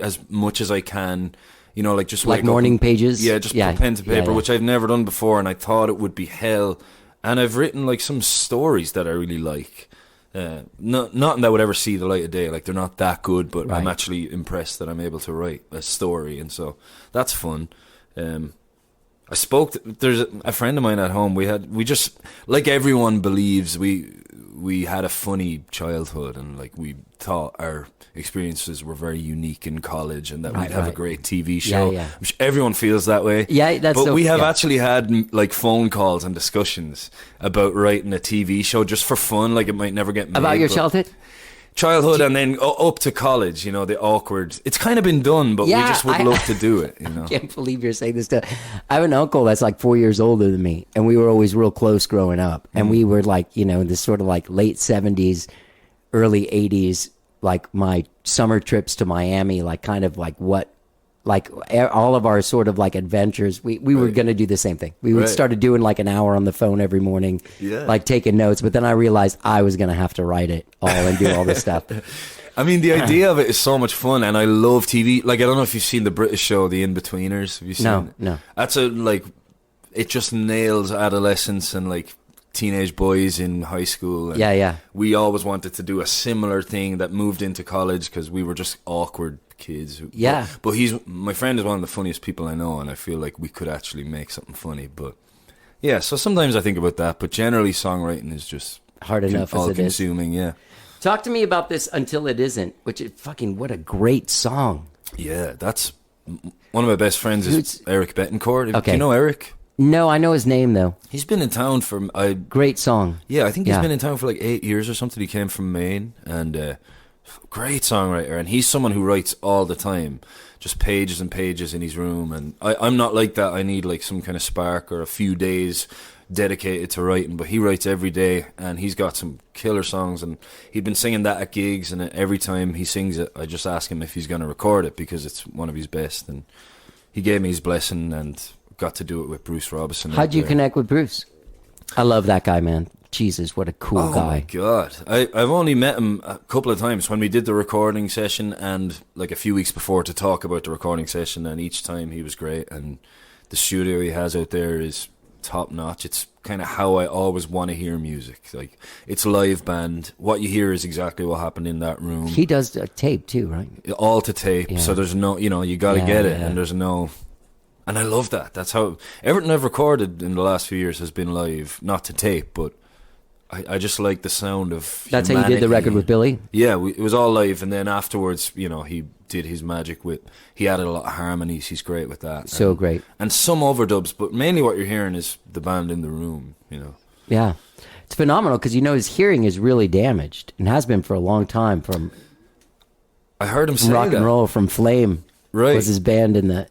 as much as I can, you know, like just like morning pages. Just put pen to paper, which I've never done before, and I thought it would be hell. And I've written like some stories that I really like. Nothing that would ever see the light of day. Like, they're not that good, but I'm actually impressed that I'm able to write a story, and so that's fun. I spoke. There's a friend of mine at home. We just, like everyone believes, we had a funny childhood, and like we thought our experiences were very unique in college, and that we'd have a great TV show. I'm sure everyone feels that way. But we have actually had like phone calls and discussions about writing a TV show just for fun. Like, it might never get made. About your childhood, and then up to college, you know, the awkward. It's kind of been done, but we just would love to do it, you know. I can't believe you're saying this stuff. I have an uncle that's like 4 years older than me, and we were always real close growing up. And we were like, you know, this sort of like late 70s, early 80s, like my summer trips to Miami, like kind of like all of our sort of like adventures, we were going to do the same thing. We would started doing like an hour on the phone every morning, like taking notes. But then I realized I was going to have to write it all and do all this stuff. I mean, the idea of it is so much fun, and I love TV. Like, I don't know if you've seen the British show, The In-Betweeners. Have you seen it? No. That's it just nails adolescence and like teenage boys in high school. And we always wanted to do a similar thing that moved into college because we were just awkward kids. But my friend is one of the funniest people I know, and I feel like we could actually make something funny. But so sometimes I think about that, but generally songwriting is just hard enough as it is. All-consuming. Talk to me about this Until It Isn't, which is fucking, what a great song. Yeah, that's one of my best friends is Eric Betancourt. Okay. Do you know Eric? No, I know his name though. He's been in town for great song. Yeah, I think he's been in town for like 8 years or something. He came from Maine, and great songwriter. And he's someone who writes all the time, just pages and pages in his room. And I'm not like that. I need like some kind of spark or a few days dedicated to writing, but he writes every day, and he's got some killer songs, and he'd been singing that at gigs, and every time he sings it, I just ask him if he's going to record it because it's one of his best, and he gave me his blessing, and got to do it with Bruce Robison. How'd you connect with Bruce? I love that guy, man. Jesus, what a cool guy. Oh my God. I've only met him a couple of times when we did the recording session and like a few weeks before to talk about the recording session, and each time he was great, and the studio he has out there is top notch. It's kind of how I always want to hear music. Like, it's live band. What you hear is exactly what happened in that room. He does tape too, right? All to tape. Yeah. So there's no, you got to get it, and there's no... And I love that. That's how... Everything I've recorded in the last few years has been live, not to tape, but I just like the sound of That's humanity. how you did the record with Billy? Yeah, it was all live, and then afterwards, he did his magic with... He added a lot of harmonies. He's great with that. So great. And some overdubs, but mainly what you're hearing is the band in the room, Yeah. It's phenomenal, because his hearing is really damaged, and has been for a long time, from I heard him say rock that. and roll, from Flame. Right. Was his band in the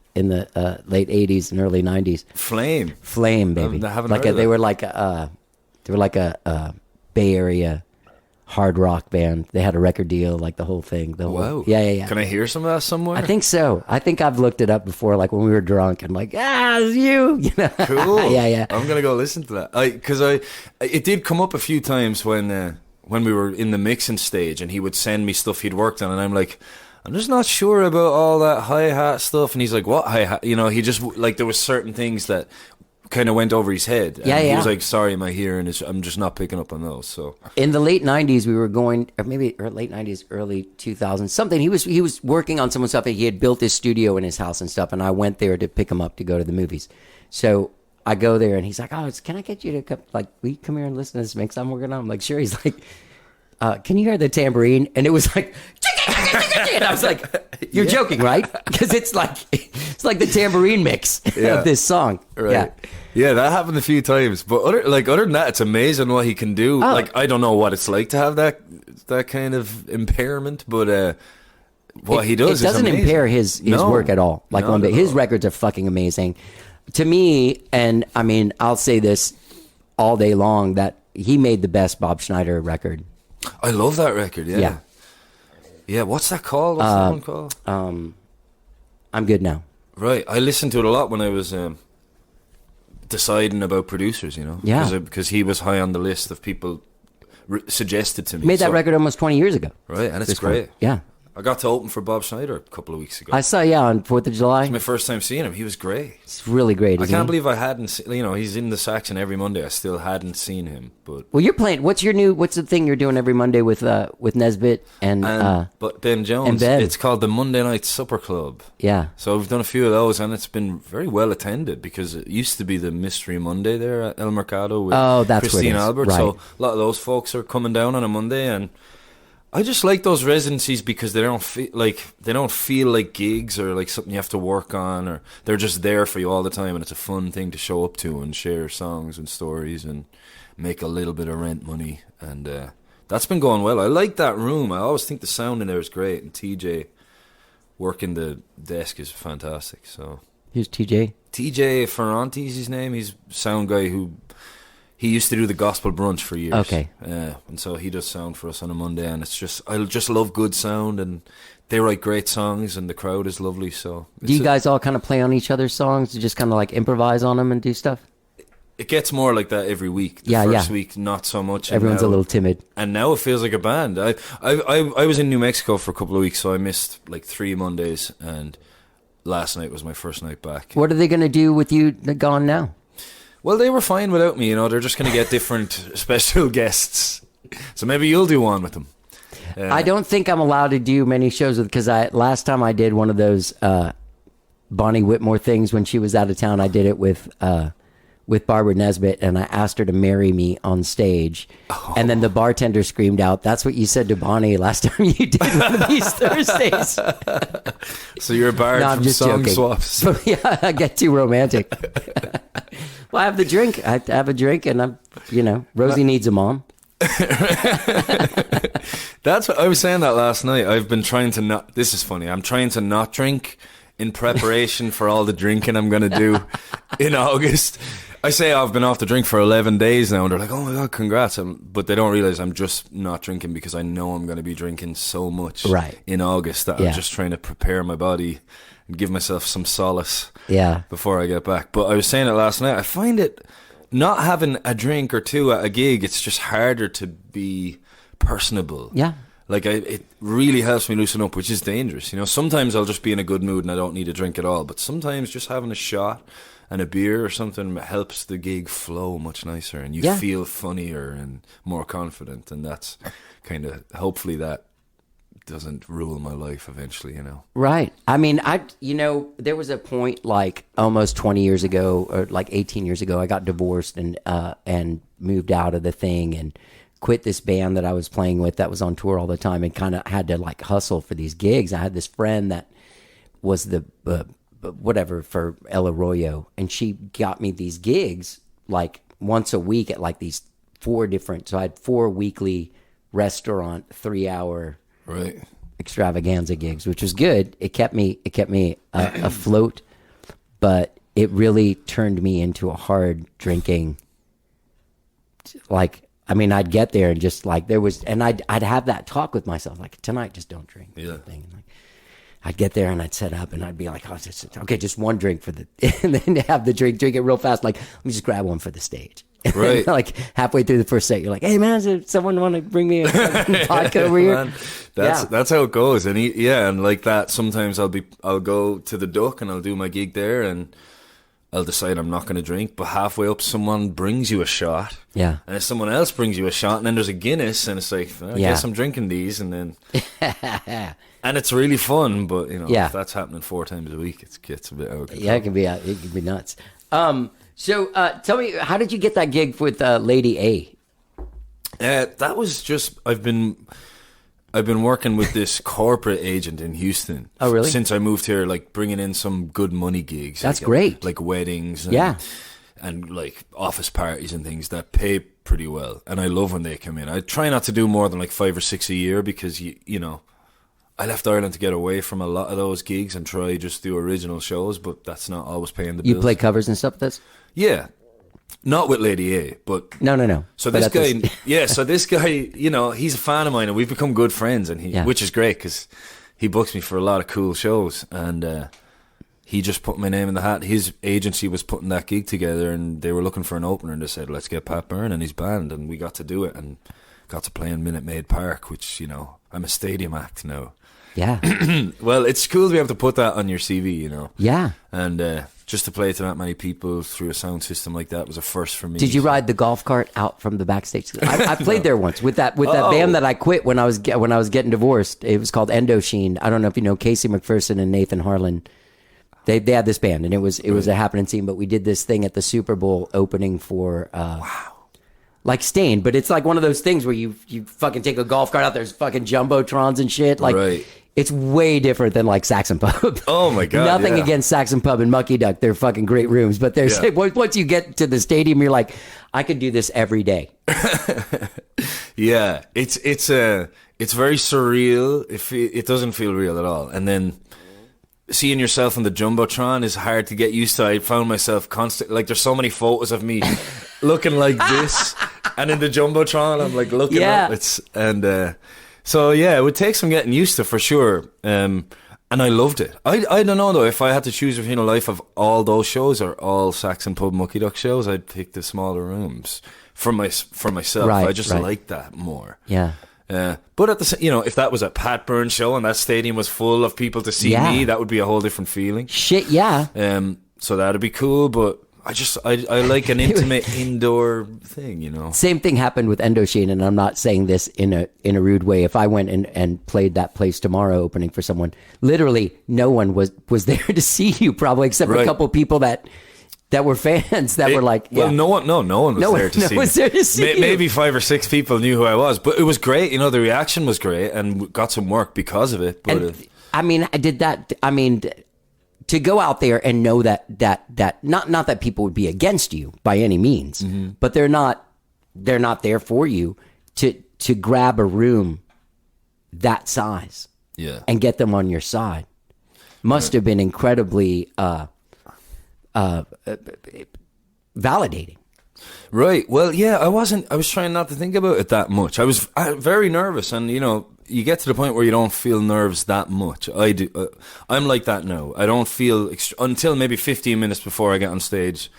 late 80s and early 90s. Flame, baby. I haven't like heard of they that. were like a Bay Area hard rock band. They had a record deal, like the whole thing. Wow. Yeah. Can I hear some of that somewhere? I think so. I think I've looked it up before, like when we were drunk, and like, it's you. Cool. Yeah. I'm gonna go listen to that. Because it did come up a few times when we were in the mixing stage, and he would send me stuff he'd worked on, and I'm like, I'm just not sure about all that hi-hat stuff. And he's like, what hi-hat? He just, like, there was certain things that kind of went over his head. And he was like, sorry, my hearing is, I'm just not picking up on those. So in the late 90s, we were going, or maybe late 90s, early 2000s, something. He was working on some stuff. He had built his studio in his house and stuff, and I went there to pick him up to go to the movies. So I go there, and he's like, can I get you to come, like, will you come here and listen to this mix I'm working on? I'm like, sure. He's like, can you hear the tambourine? And it was like, and I was like, you're joking, right? Because it's like the tambourine mix of this song. Right. Yeah, that happened a few times. But other than that, it's amazing what he can do. Oh. Like, I don't know what it's like to have that kind of impairment, but what he does it doesn't is amazing. impair his work at all. Like, his records are fucking amazing. To me, and I mean, I'll say this all day long, that he made the best Bob Schneider record. I love that record, Yeah, what's that called? What's that one called? I'm Good Now. Right, I listened to it a lot when I was deciding about producers, Yeah. because he was high on the list of people suggested to me. He made that record almost 20 years ago. Right, and it's This great. one. Yeah. I got to open for Bob Schneider a couple of weeks ago. I saw, on 4th of July. It's my first time seeing him. He was great. It's really great, I isn't can't he? believe I hadn't seen, he's in the Saxon every Monday. I still hadn't seen him. But Well, you're playing, what's the thing you're doing every Monday with Nesbitt and but Ben Jones, and Ben. It's called the Monday Night Supper Club. Yeah. So we've done a few of those, and it's been very well attended, because it used to be the Mystery Monday there at El Mercado with Oh, that's what it Christine is. Albert. Right. So a lot of those folks are coming down on a Monday, and I just like those residencies because they don't feel like gigs or like something you have to work on, or they're just there for you all the time, and it's a fun thing to show up to and share songs and stories and make a little bit of rent money, and that's been going well. I like that room. I always think the sound in there is great, and TJ working the desk is fantastic. So Who's TJ? TJ Ferranti is his name. He's a sound guy who... He used to do the gospel brunch for years. Okay. And so he does sound for us on a Monday, and it's just, I just love good sound, and they write great songs, and the crowd is lovely. So Do you guys all kind of play on each other's songs, just kind of like improvise on them and do stuff? It gets more like that every week. The first week, not so much. Everyone's a little timid. And now it feels like a band. I was in New Mexico for a couple of weeks, so I missed like 3 Mondays, and last night was my first night back. What are they going to do with you gone now? Well, they were fine without me, they're just going to get different special guests. So maybe you'll do one with them. I don't think I'm allowed to do many shows because last time I did one of those Bonnie Whitmore things when she was out of town. I did it with Barbara Nesbitt, and I asked her to marry me on stage. Oh. And then the bartender screamed out, "That's what you said to Bonnie last time you did one of these Thursdays." So you're barred from song swaps. Yeah, I get too romantic. Well, I have the drink. I have a drink, and Rosie needs a mom. That's what I was saying that last night. I've been trying to not. This is funny. I'm trying to not drink in preparation for all the drinking I'm going to do in August. I say I've been off the drink for 11 days now, and they're like, "Oh my God, congrats." But they don't realize I'm just not drinking because I know I'm going to be drinking so much in August that I'm just trying to prepare my body and give myself some solace. Yeah. Before I get back. But I was saying it last night. I find it not having a drink or two at a gig. It's just harder to be personable. Yeah. Like it really helps me loosen up, which is dangerous. You know, sometimes I'll just be in a good mood and I don't need a drink at all. But sometimes just having a shot and a beer or something helps the gig flow much nicer, and you feel funnier and more confident. And that's kind of, hopefully that doesn't rule my life eventually, you know. Right. I mean, there was a point like almost 20 years ago, or like 18 years ago, I got divorced and moved out of the thing and quit this band that I was playing with that was on tour all the time, and kind of had to like hustle for these gigs. I had this friend that was the whatever for El Arroyo, and she got me these gigs like once a week at like these 4 different. So I had 4 weekly restaurant 3-hour extravaganza gigs, which was good. It kept me afloat, but it really turned me into a hard drinking. Like, I mean, I'd get there and just like there was, and I'd have that talk with myself, like tonight, just don't drink. Yeah. Thing. Like, I'd get there and I'd set up and I'd be like, oh, okay, just one drink for the, and then have the drink it real fast. Like, let me just grab one for the stage. Right. Like halfway through the first set, you're like, hey man, does someone want to bring me a vodka over here? Man, that's how it goes. And and like that, sometimes I'll go to the Duck and I'll do my gig there and I'll decide I'm not going to drink, but halfway up someone brings you a shot. Yeah. And if someone else brings you a shot, and then there's a Guinness, and it's like, I guess I'm drinking these, and then and it's really fun, but you know, if that's happening 4 times a week, it gets a bit out of control. Yeah, it can be nuts. So tell me, how did you get that gig with Lady A? That was just I've been working with this corporate agent in Houston. Oh, really? Since I moved here, like bringing in some good money gigs. That's great. Like weddings and like office parties and things that pay pretty well. And I love when they come in. I try not to do more than like 5 or 6 a year because, you know, I left Ireland to get away from a lot of those gigs and try just do original shows, but that's not always paying the bills. You play covers and stuff with this? Yeah. Not with Lady A, but... No. So this guy, so this guy, you know, he's a fan of mine and we've become good friends, and which is great because he books me for a lot of cool shows, and he just put my name in the hat. His agency was putting that gig together and they were looking for an opener, and they said, let's get Pat Byrne and his band, and we got to do it and got to play in Minute Maid Park, which, you know, I'm a stadium act now. Yeah. Well, it's cool to be able to put that on your CV, you know. Yeah. And just to play to that many people through a sound system like that was a first for me. Did you ride the golf cart out from the backstage? I played there once with that band that I quit when I was getting divorced. It was called Endosheen. I don't know if you know Casey McPherson and Nathan Harlan. They had this band, and it was a happening scene. But we did this thing at the Super Bowl opening for like Stain, but it's like one of those things where you fucking take a golf cart out. There's fucking jumbotrons and shit. Like it's way different than like Saxon Pub. Oh my god! Nothing against Saxon Pub and Mucky Duck. They're fucking great rooms, but there's once you get to the stadium, you're like, I could do this every day. Yeah, it's very surreal. It doesn't feel real at all, and then seeing yourself on the jumbotron is hard to get used to. I found myself constantly, like, there's so many photos of me looking like this, and in the jumbotron I'm like looking up. So yeah, it would take some getting used to for sure. And I loved it. I don't know though, if I had to choose between a life of all those shows or all Saxon Pub Mucky Duck shows, I'd pick the smaller rooms for myself. I just like that more. Yeah. But at the, you know, if that was a Pat Byrne show and that stadium was full of people to see me, that would be a whole different feeling. Shit, yeah. So that'd be cool, but I like an intimate indoor thing, you know. Same thing happened with Endosheen, and I'm not saying this in a rude way. If I went and played that place tomorrow opening for someone, literally no one was there to see you, probably, except for a couple of people that were fans that were like, well, no one was there to see me. Was there to see you. Maybe 5 or 6 people knew who I was, but it was great. You know, the reaction was great, and got some work because of it. But I mean, to go out there and know that not that people would be against you by any means, but they're not there for you to grab a room that size, and get them on your side must have been incredibly validating Right. Well, yeah, I was trying not to think about it that much. I was very nervous, and you get to the point where you don't feel nerves that much. I do. I'm like that now. I don't feel until maybe 15 minutes before I get on stage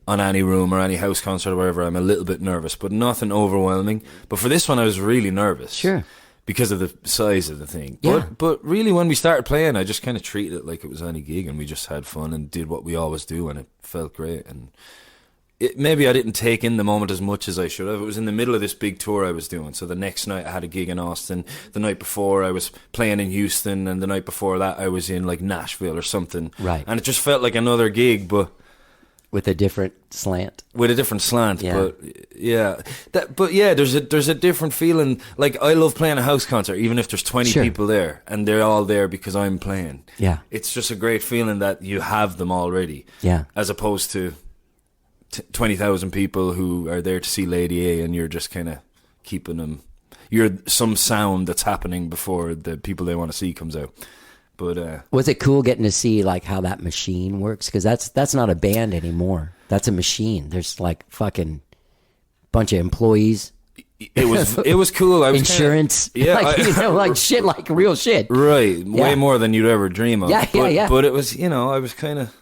on any room or any house concert or wherever. I'm a little bit nervous, but nothing overwhelming. But for this one, I was really nervous. Sure. Because of the size of the thing. Yeah. But really, when we started playing, I just kind of treated it like it was any gig, and we just had fun and did what we always do, and it felt great. And maybe I didn't take in the moment as much as I should have. It was in the middle of this big tour I was doing. So the next night I had a gig in Austin. The night before I was playing in Houston, and the night before that I was in like Nashville or something. Right. And it just felt like another gig, but with a different slant. Yeah. Yeah. But yeah, there's a different feeling. Like, I love playing a house concert, even if there's 20 Sure. people there, and they're all there because I'm playing. Yeah. It's just a great feeling that you have them already. Yeah. As opposed to 20,000 people who are there to see Lady A, and you're just kind of keeping them. You're some sound that's happening before the people they want to see comes out. But was it cool getting to see like how that machine works? Because that's not a band anymore. That's a machine. There's like fucking bunch of employees. It was cool. I was insurance. Yeah, like shit, like real shit. Right, way Yeah. more than you'd ever dream of. Yeah, yeah. But it was, I was kind of.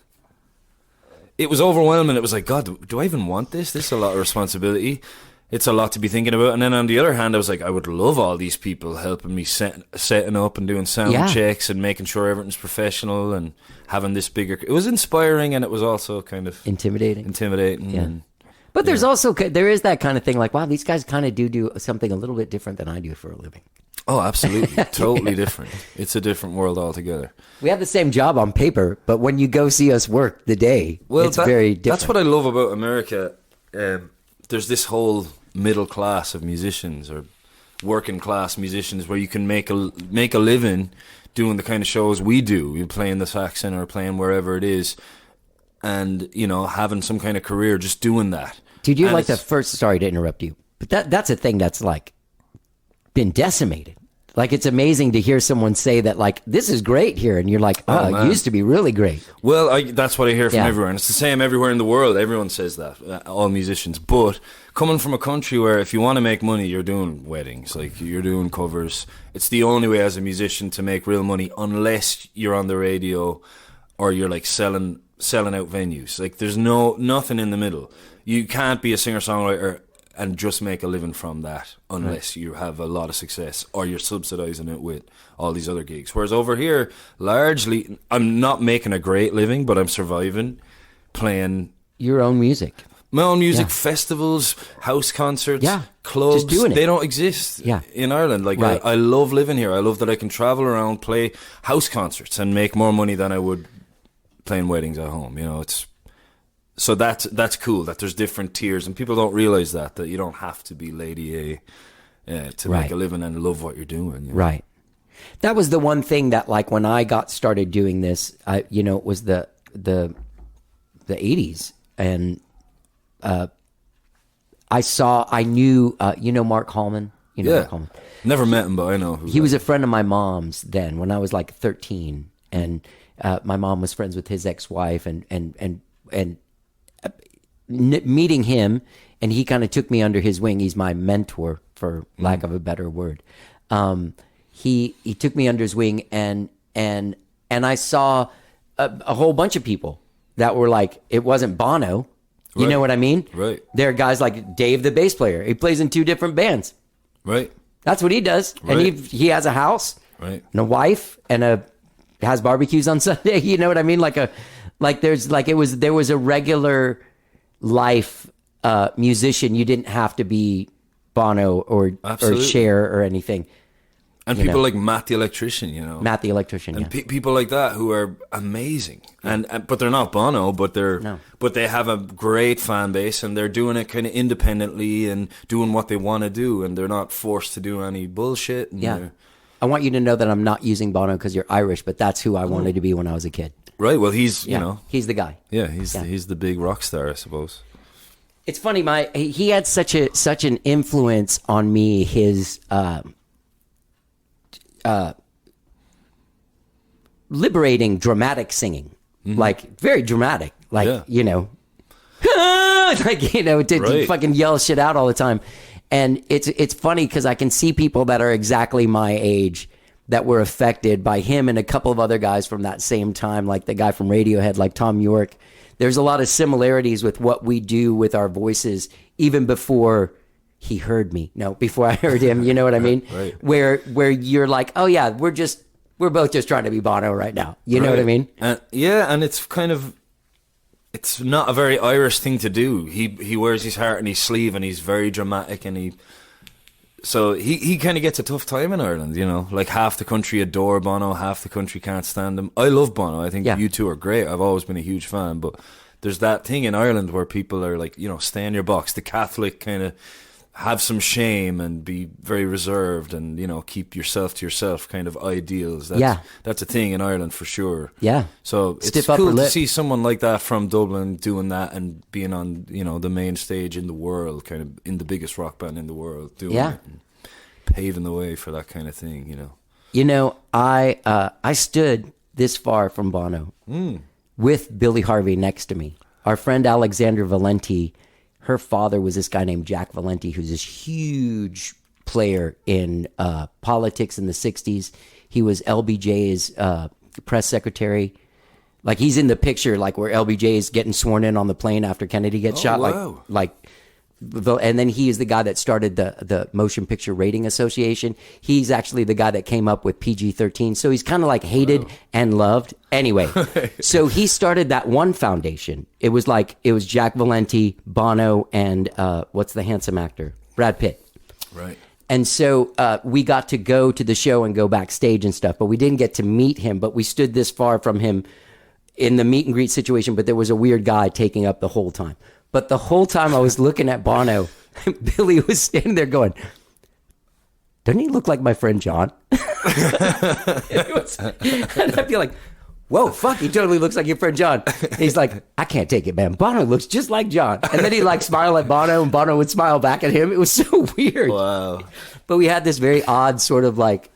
It was overwhelming. It was like, God, do I even want this? This is a lot of responsibility. It's a lot to be thinking about. And then on the other hand, I was like, I would love all these people helping me setting up and doing sound Yeah. checks and making sure everything's professional and having this bigger. It was inspiring, and it was also kind of Intimidating. Yeah. Yeah. But there's also there is that kind of thing. Like, wow, these guys kind of do something a little bit different than I do for a living. Oh, absolutely, totally different. It's a different world altogether. We have the same job on paper, but when you go see us work it's very different. That's what I love about America. There's this whole middle class of musicians, or working class musicians, where you can make a living doing the kind of shows we do. You're playing the Saxon or playing wherever it is, and having some kind of career just doing that. Dude, you're And like the it's- first. Sorry to interrupt you, but that's a thing that's like been decimated. Like, it's amazing to hear someone say that, like, this is great here, and you're like, oh, it man. used to be really great. Well, that's what I hear from Yeah. everywhere, and it's the same everywhere in the world. Everyone says that, all musicians. But coming from a country where if you want to make money, you're doing weddings, like you're doing covers. It's the only way as a musician to make real money, unless you're on the radio or you're like selling out venues. Like, there's nothing in the middle. You can't be a singer-songwriter and just make a living from that unless you have a lot of success, or you're subsidizing it with all these other gigs. Whereas over here, largely, I'm not making a great living, but I'm surviving playing Your own music. my own music, Yeah. festivals, house concerts, Yeah. clubs. Just doing it. They don't exist Yeah. in Ireland. Like, Right. I love living here. I love that I can travel around, play house concerts, and make more money than I would playing weddings at home. So that's cool that there's different tiers, and people don't realize that you don't have to be Lady A to Right. make a living and love what you're doing. Right. That was the one thing that, like, when I got started doing this, it was the 80s, and I knew Mark Hallman. Mark Hallman. Never met him, but I know who He was a friend of my mom's then when I was like 13, and my mom was friends with his ex-wife, and meeting him, and he kind of took me under his wing. He's my mentor, for lack of a better word. He took me under his wing, and I saw a whole bunch of people that were like, it wasn't Bono. You know what I mean? Right. There are guys like Dave, the bass player. He plays in 2 different bands. Right. That's what he does. Right. And he has a house, Right. and a wife, and has barbecues on Sunday. You know what I mean? There was a regular life musician. You didn't have to be Bono or Absolutely. Cher or anything. And You people know. like Matt the Electrician, Matt the Electrician, and yeah. people like that who are amazing, and but they're not Bono, but they have a great fan base, and they're doing it kind of independently and doing what they want to do, and they're not forced to do any bullshit. And Yeah. I want you to know that I'm not using Bono because you're Irish, but that's who I wanted to be when I was a kid. Right. Well, he's He's the guy. he's the big rock star, I suppose. It's funny, he had such an influence on me. His liberating, dramatic singing, like very dramatic, like Yeah. like, you know, to Right. fucking yell shit out all the time. And it's funny because I can see people that are exactly my age that were affected by him and a couple of other guys from that same time, like the guy from Radiohead, like Tom York. There's a lot of similarities with what we do with our voices, even before he heard me. No, before I heard him, you know what I mean? Right. Where you're like, oh yeah, we're both just trying to be Bono right now. You know what I mean? Yeah, and it's kind of, it's not a very Irish thing to do. He wears his heart on his sleeve, and he's very dramatic, and he kind of gets a tough time in Ireland, you know. Like, half the country adore Bono, half the country can't stand him. I love Bono. I think you two are great. I've always been a huge fan, but there's that thing in Ireland where people are like, you know, stay in your box. The Catholic kind of have some shame and be very reserved and, you know, keep yourself to yourself kind of ideals. That's a thing in Ireland for sure. Yeah. So it's cool to see someone like that from Dublin doing that and being on, you know, the main stage in the world, kind of in the biggest rock band in the world, doing it and paving the way for that kind of thing, you know. You know, I stood this far from Bono with Billy Harvey next to me. Our friend Alexandra Valenti, her father was this guy named Jack Valenti, who's this huge player in politics in the 60s. He was LBJ's press secretary. Like, he's in the picture, like, where LBJ is getting sworn in on the plane after Kennedy gets shot. Wow. And then he is the guy that started the Motion Picture Rating Association. He's actually the guy that came up with PG-13. So he's kind of like hated and loved. Anyway, so he started that one foundation. It was Jack Valenti, Bono, and what's the handsome actor? Brad Pitt. Right. And so we got to go to the show and go backstage and stuff, but we didn't get to meet him. But we stood this far from him in the meet and greet situation, but there was a weird guy taking up the whole time. But the whole time I was looking at Bono, Billy was standing there going, doesn't he look like my friend John? And I'd be like, whoa, fuck, he totally looks like your friend John. And he's like, I can't take it, man. Bono looks just like John. And then he'd like smile at Bono, and Bono would smile back at him. It was so weird. Wow. But we had this very odd sort of like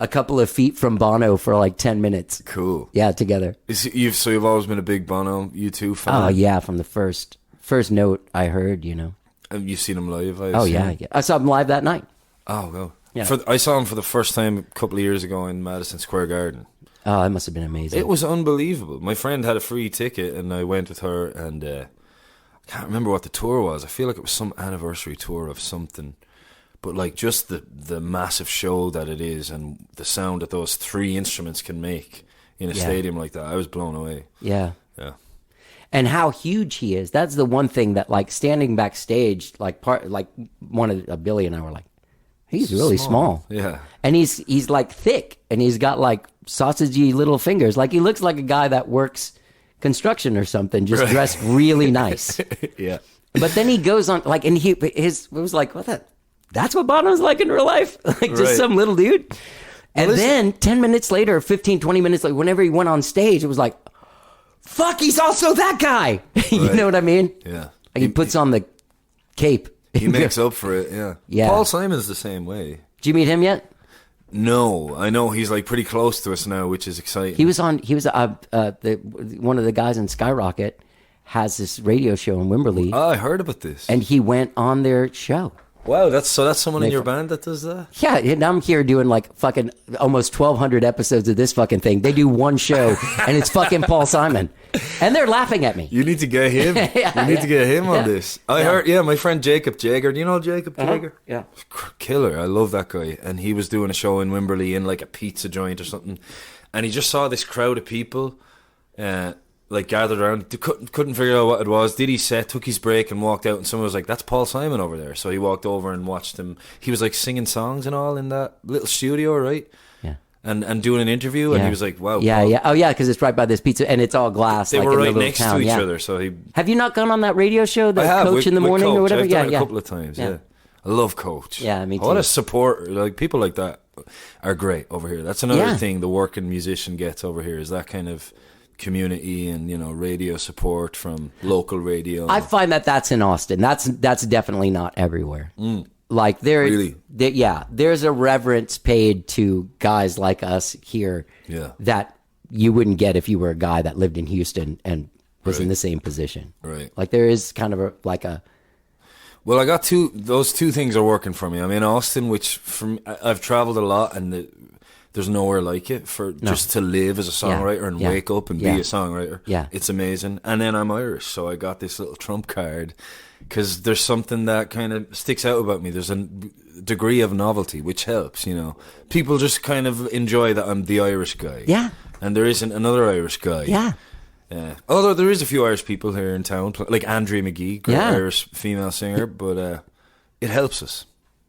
a couple of feet from Bono for like 10 minutes. Cool. Yeah, together. So you've always been a big Bono U2 fan? Oh, yeah, from the first note I heard, you know. And you've seen him live? Yeah. I saw him live that night. Oh, go. Yeah. I saw him for the first time a couple of years ago in Madison Square Garden. Oh, that must have been amazing. It was unbelievable. My friend had a free ticket, and I went with her, and I can't remember what the tour was. I feel like it was some anniversary tour of something. But like, just the massive show that it is, and the sound that those three instruments can make in a stadium like that, I was blown away. Yeah. Yeah. And how huge he is. That's the one thing that, like, standing backstage, like Billy and I were like, he's really small. Yeah. And he's like thick, and he's got like sausagey little fingers. Like, he looks like a guy that works construction or something, just dressed really nice. Yeah. But then he goes on, like, and it was like, that's what Bono's like in real life? Like, just some little dude. And then 10 minutes later, 15, 20 minutes later, whenever he went on stage, it was like, fuck, he's also that guy. You know what I mean? Yeah. Like, he puts on the cape. He makes up for it, yeah. Yeah. Paul Simon's the same way. Did you meet him yet? No, I know he's like pretty close to us now, which is exciting. He was one of the guys in Skyrocket has this radio show in Wimberley. Oh, I heard about this. And he went on their show. Wow, that's someone in your band that does that? Yeah, and I'm here doing like fucking almost 1,200 episodes of this fucking thing. They do one show, and it's fucking Paul Simon. And they're laughing at me. You need to get him. You need to get him on this. I heard, my friend Jacob Jager. Do you know Jacob Jager? Yeah. Killer. I love that guy. And he was doing a show in Wimberley in like a pizza joint or something. And he just saw this crowd of people like gathered around. Couldn't figure out what it was. Did he set, took his break and walked out, and someone was like, that's Paul Simon over there. So he walked over and watched him. He was like singing songs and all in that little studio, right? Yeah. And doing an interview, and he was like, wow. Yeah, Paul. yeah. Oh, yeah, because it's right by this pizza, and it's all glass. They like were in right the next town. to each other. So he. Have you not gone on that radio show, the I have, Coach in the with Morning Coach. or whatever? I've done it a couple of times, yeah. I love Coach. Yeah, me too. I want to support, like, people like that are great over here. That's another thing the working musician gets over here, is that kind of community and, radio support from local radio. I find that's in Austin. That's definitely not everywhere. Like there's a reverence paid to guys like us here that you wouldn't get if you were a guy that lived in Houston and was in the same position. Right. Like there is kind of a Well, I got those two things are working for me. I'm in Austin, which I've traveled a lot, and there's nowhere like it just to live as a songwriter and wake up and be a songwriter. Yeah. It's amazing. And then I'm Irish, so I got this little trump card because there's something that kind of sticks out about me. There's a degree of novelty, which helps, you know. People just kind of enjoy that I'm the Irish guy. Yeah. And there isn't another Irish guy. Yeah. Yeah. Although there is a few Irish people here in town, like Andrea McGee, great Irish female singer, but it helps us.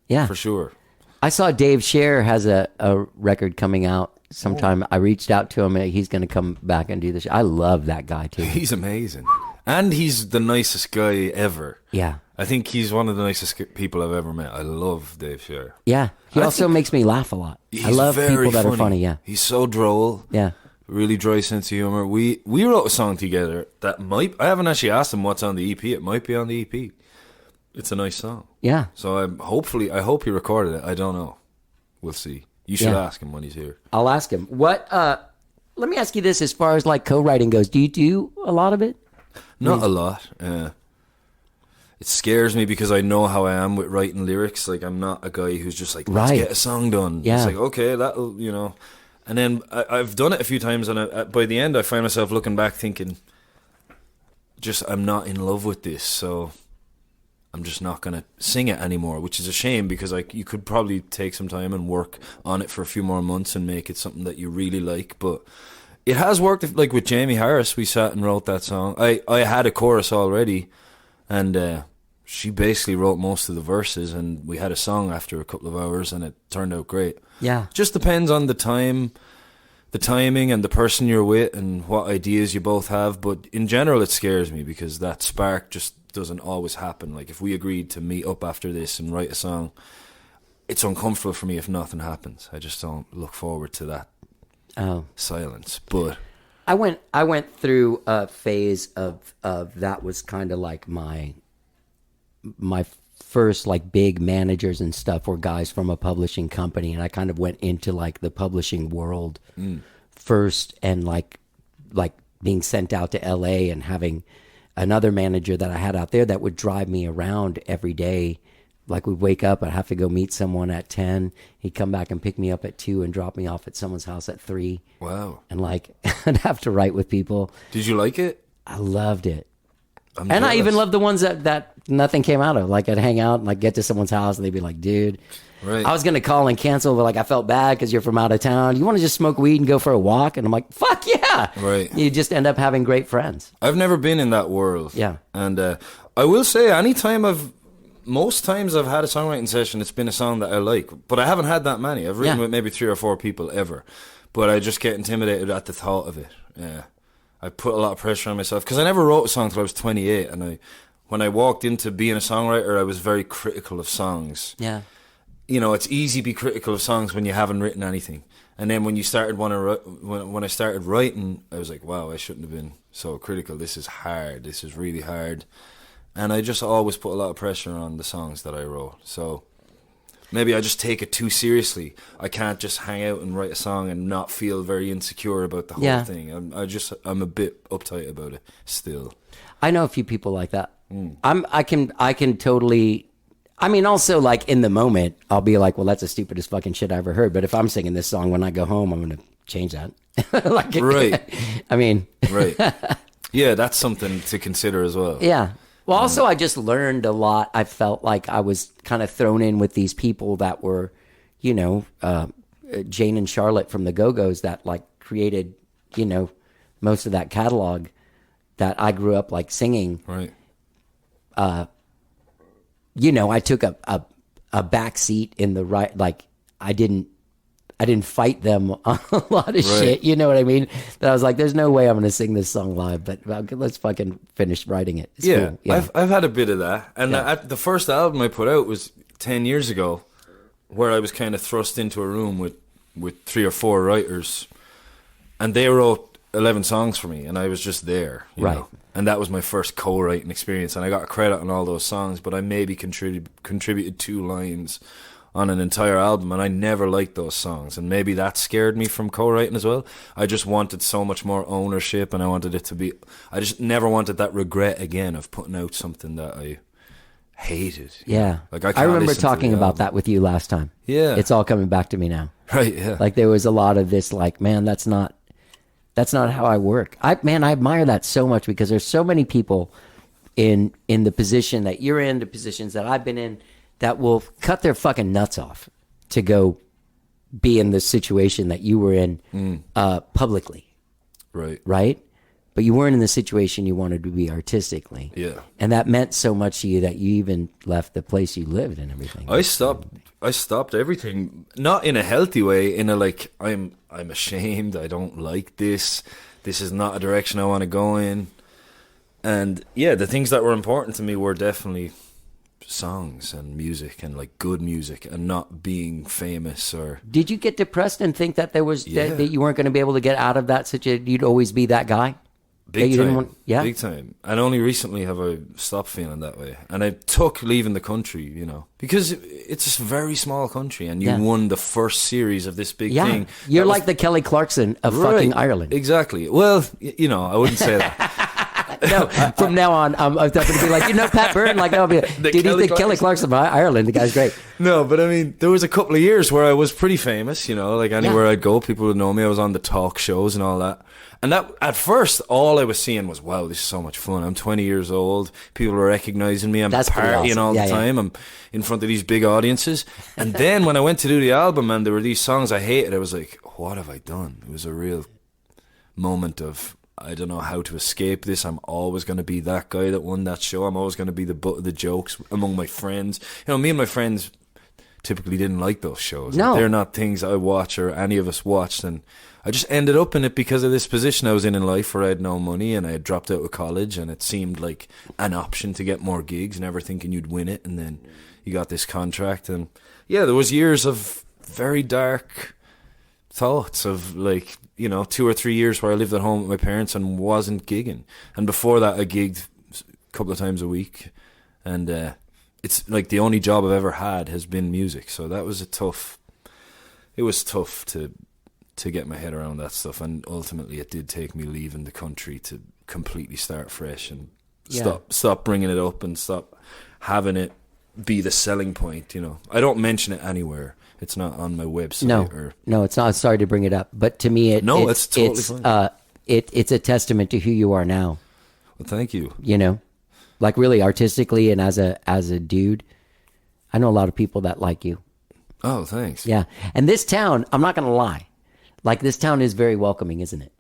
Yeah. For sure. I saw Dave Scher has a record coming out sometime. I reached out to him and he's going to come back and do this. I love that guy too. He's amazing. And he's the nicest guy ever. Yeah. I think he's one of the nicest people I've ever met. I love Dave Scher. Yeah. He also makes me laugh a lot. I love people that are funny. Yeah. He's so droll. Yeah. Really dry sense of humor. We wrote a song together that I haven't actually asked him what's on the EP. It might be on the EP. It's a nice song. Yeah. So I hope he recorded it. I don't know. We'll see. You should ask him when he's here. I'll ask him. Let me ask you this, as far as like co-writing goes, do you do a lot of it? Not a lot. It scares me because I know how I am with writing lyrics. Like, I'm not a guy who's just like, let's get a song done. Yeah. It's like, okay, that'll, you know. And then I've done it a few times, and by the end, I find myself looking back thinking, I'm not in love with this, so I'm just not going to sing it anymore, which is a shame because you could probably take some time and work on it for a few more months and make it something that you really like. But it has worked. Like with Jamie Harris, we sat and wrote that song. I had a chorus already, and she basically wrote most of the verses, and we had a song after a couple of hours, and it turned out great. Yeah. Just depends on the timing and the person you're with and what ideas you both have. But in general, it scares me because that spark just doesn't always happen. Like if we agreed to meet up after this and write a song, it's uncomfortable for me if nothing happens. I just don't look forward to that silence. But I went through a phase of that was kind of like my first like big managers and stuff were guys from a publishing company, and I kind of went into like the publishing world first, and like being sent out to LA and having another manager that I had out there that would drive me around every day. Like we'd wake up, I'd have to go meet someone at 10. He'd come back and pick me up at 2 and drop me off at someone's house at 3. Wow. And like I'd have to write with people. Did you like it? I loved it. I'm and jealous. I even loved the ones that nothing came out of. Like I'd hang out and like get to someone's house and they'd be like, dude, right. I was going to call and cancel, but like I felt bad because you're from out of town. You want to just smoke weed and go for a walk? And I'm like, fuck yeah. Right. You just end up having great friends. I've never been in that world. Yeah. And I will say most times I've had a songwriting session, it's been a song that I like, but I haven't had that many. I've written with maybe 3 or 4 people ever, but I just get intimidated at the thought of it. Yeah. I put a lot of pressure on myself because I never wrote a song till I was 28, and when I walked into being a songwriter, I was very critical of songs. Yeah. You know, it's easy to be critical of songs when you haven't written anything. And then when you started when I started writing, I was like, wow, I shouldn't have been so critical. This is hard. This is really hard. And I just always put a lot of pressure on the songs that I wrote. So maybe I just take it too seriously. I can't just hang out and write a song and not feel very insecure about the whole thing. I'm a bit uptight about it still. I know a few people like that. I can totally. I mean, also like in the moment, I'll be like, well, that's the stupidest fucking shit I ever heard. But if I'm singing this song when I go home, I'm going to change that. Like, right. I mean, right. Yeah, that's something to consider as well. Yeah. Well, also, I just learned a lot. I felt like I was kind of thrown in with these people that were, you know, Jane and Charlotte from the Go-Go's that like created, you know, most of that catalog that I grew up like singing. Right. You know, I took a back seat in the right, like I didn't fight them on a lot of shit. You know what I mean? That I was like, there's no way I'm going to sing this song live, but let's fucking finish writing it. It's cool. Yeah. I've had a bit of that. And the first album I put out was 10 years ago, where I was kind of thrust into a room with 3 or 4 writers, and they wrote 11 songs for me, and I was just there. You know? And that was my first co-writing experience, and I got a credit on all those songs, but I maybe contributed 2 lines on an entire album, and I never liked those songs, and maybe that scared me from co-writing as well. I just wanted so much more ownership, and I just never wanted that regret again of putting out something that I hated. Yeah. Like I remember talking about that with you last time. Yeah. It's all coming back to me now. Right, yeah. Like there was a lot of this, like, man, that's not how I work. I admire that so much, because there's so many people in the position that you're in, the positions that I've been in, that will cut their fucking nuts off to go be in the situation that you were in publicly. Right. Right? But you weren't in the situation you wanted to be artistically. Yeah. And that meant so much to you that you even left the place you lived and everything. I stopped everything, not in a healthy way, in a like, I'm ashamed, I don't like this is not a direction I want to go in. And yeah, the things that were important to me were definitely songs and music, and like good music, and not being famous. Or did you get depressed and think that there was that you weren't going to be able to get out of that situation? You'd always be that guy? Big time. Big time. And only recently have I stopped feeling that way. And I took leaving the country, you know, because it's a very small country, and you won the first series of this big thing. You're like the Kelly Clarkson of fucking Ireland. Exactly. Well, you know, I wouldn't say that. No, from now on, I'm going to be like, you know, Pat Byrne, like, I'll be like, dude, he's the Kelly Clarkson of Ireland. The guy's great. No, but I mean, there was a couple of years where I was pretty famous, you know, like anywhere I'd go, people would know me. I was on the talk shows and all that. And that, at first, all I was seeing was, wow, this is so much fun. I'm 20 years old. People are recognizing me. I'm partying all the time. I'm in front of these big audiences. And then when I went to do the album and there were these songs I hated, I was like, what have I done? It was a real moment of, I don't know how to escape this. I'm always going to be that guy that won that show. I'm always going to be the butt of the jokes among my friends. You know, me and my friends typically didn't like those shows. No. They're not things I watch or any of us watched. And I just ended up in it because of this position I was in life where I had no money, and I had dropped out of college, and it seemed like an option to get more gigs, never thinking you'd win it. And then you got this contract. And yeah, there was years of very dark thoughts of, like, you know, 2 or 3 years where I lived at home with my parents and wasn't gigging. And before that, I gigged a couple of times a week. And it's like the only job I've ever had has been music. So that was it was tough to get my head around that stuff. And ultimately it did take me leaving the country to completely start fresh and stop bringing it up and stop having it be the selling point, you know. I don't mention it anywhere. It's not on my website. No, it's not. Sorry to bring it up, but to me, it's totally fine. It's a testament to who you are now. Well, thank you. You know, like really artistically and as a dude, I know a lot of people that like you. Oh, thanks. Yeah, and this town, I'm not gonna lie, like this town is very welcoming, isn't it?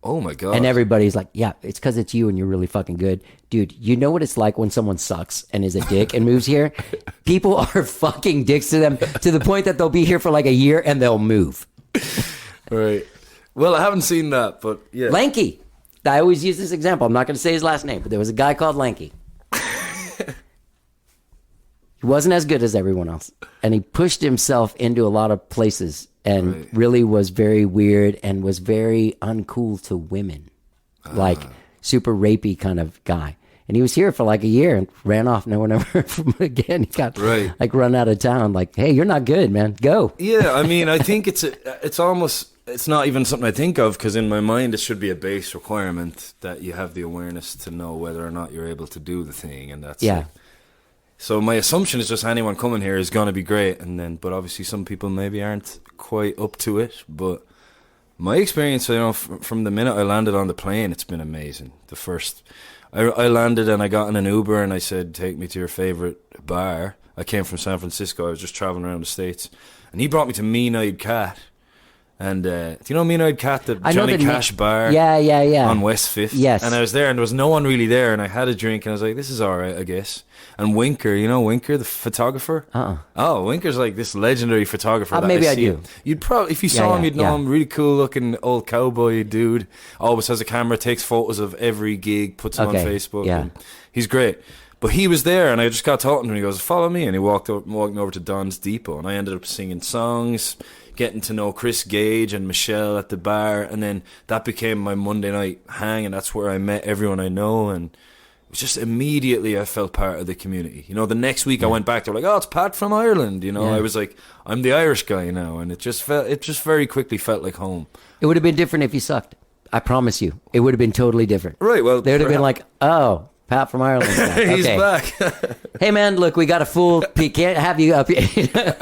Oh my God. And everybody's like, yeah, it's because it's you and you're really fucking good. Dude, you know what it's like when someone sucks and is a dick and moves here? People are fucking dicks to them to the point that they'll be here for like a year and they'll move. Right. Well, I haven't seen that, but yeah. Lanky. I always use this example. I'm not going to say his last name, but there was a guy called Lanky. He wasn't as good as everyone else. And he pushed himself into a lot of places and really was very weird and was very uncool to women. Like super rapey kind of guy. And he was here for like a year and ran off. No one ever heard from him again. He got like run out of town. Like, hey, you're not good, man. Go. Yeah, I mean, I think it's not even something I think of, because in my mind it should be a base requirement that you have the awareness to know whether or not you're able to do the thing, and that's it. So my assumption is just anyone coming here is going to be great, but obviously some people maybe aren't quite up to it. But my experience, you know, from the minute I landed on the plane, it's been amazing. I landed and I got in an Uber and I said, take me to your favorite bar. I came from San Francisco. I was just traveling around the States, and he brought me to Mean Eyed Cat. And do you know Mean Eyed Cat, the Johnny Cash bar? Yeah. On West 5th. Yes. And I was there and there was no one really there, and I had a drink and I was like, this is all right, I guess. And Winker, you know Winker, the photographer? Oh, Winker's like this legendary photographer. Maybe I do. You'd probably, if you saw him, you'd know him. Really cool looking old cowboy dude. Always has a camera, takes photos of every gig, puts them on Facebook. Yeah. And he's great. But he was there, and I just got talking to him. He goes, follow me. And he walking over to Don's Depot, and I ended up singing songs, getting to know Chris Gage and Michelle at the bar, and then that became my Monday night hang, and that's where I met everyone I know, and it just immediately I felt part of the community. You know, the next week I went back, they're like, oh, it's Pat from Ireland. You know, I was like, I'm the Irish guy now. And it just very quickly felt like home. It would have been different if you sucked. I promise you. It would have been totally different. Right, well. They would have been like, oh, Pat from Ireland. He's back. Hey, man, look, we got a full... Can't have you up here.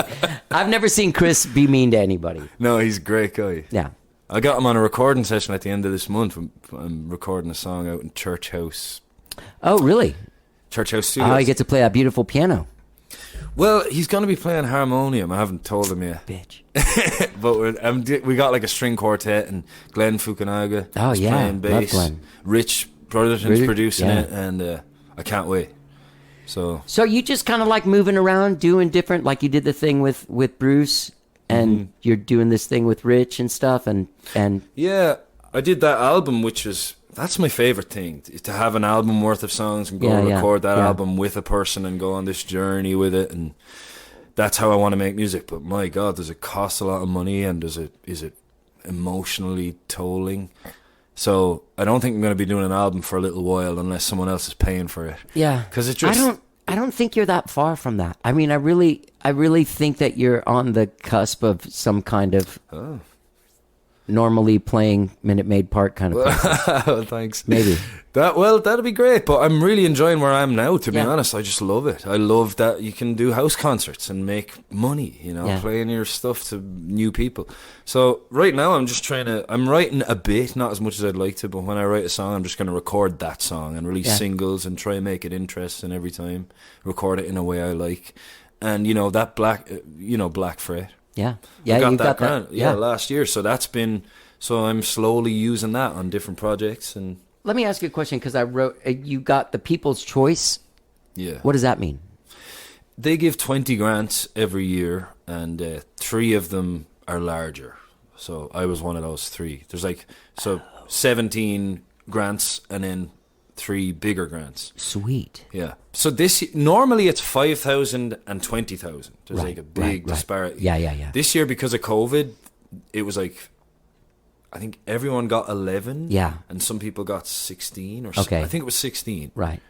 I've never seen Chris be mean to anybody. No, he's a great guy. Yeah. I got him on a recording session at the end of this month. I'm recording a song out in Church House. Oh, really? Church House Studios. Oh, you get to play that beautiful piano. Well, he's going to be playing harmonium. I haven't told him yet. Bitch. But we got like a string quartet and Glenn Fukunaga. Oh, is yeah. playing bass. Love Glenn. Rich Brotherton's producing yeah. it, and I can't wait. So you just kind of like moving around, doing different, like you did the thing with Bruce, and you're doing this thing with Rich and stuff, and yeah, I did that album, that's my favorite thing, to have an album worth of songs and go and record that album with a person and go on this journey with it, and that's how I want to make music. But my God, does it cost a lot of money, and is it emotionally tolling? So I don't think I'm going to be doing an album for a little while unless someone else is paying for it. Yeah, because it just I don't think you're that far from that. I mean, I really think that you're on the cusp of some kind of normally playing Minute Maid part kind of person. Well, thanks. Maybe. That'd be great, but I'm really enjoying where I am now, to be honest. I just love it. I love that you can do house concerts and make money, you know, playing your stuff to new people. So right now I'm writing a bit, not as much as I'd like to, but when I write a song, I'm just going to record that song and release singles and try and make it interesting every time, record it in a way I like. And, you know, that Black Fret. Yeah. I you got that grant, last year. So I'm slowly using that on different projects. And let me ask you a question, because I wrote, you got the People's Choice. Yeah. What does that mean? They give 20 grants every year, and 3 of them are larger. So I was one of those 3. There's 17 grants and then 3 bigger grants. Sweet. Yeah. So normally it's 5,000 and 20,000. There's like a big disparity. Yeah. This year, because of COVID, it was like, I think everyone got 11. Yeah. And some people got 16 or okay. I think it was 16. Right.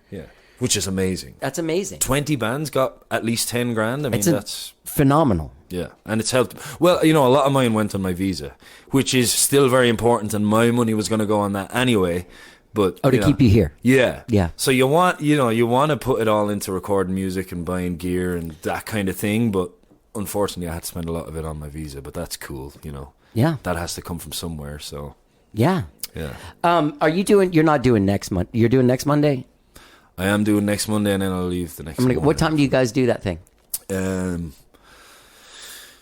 Yeah. Which is amazing. That's amazing. 20 bands got at least 10 grand. I mean, that's phenomenal. Yeah. And it's helped. Well, you know, a lot of mine went on my visa, which is still very important, and my money was going to go on that anyway. But to keep you here. Yeah. Yeah. So you want to put it all into recording music and buying gear and that kind of thing, but unfortunately I had to spend a lot of it on my visa, but that's cool, you know. Yeah. That has to come from somewhere, so. Yeah. Yeah. You're not doing next month. You're doing next Monday? I am doing next Monday, and then I'll leave the next Monday. What time do you guys do that thing?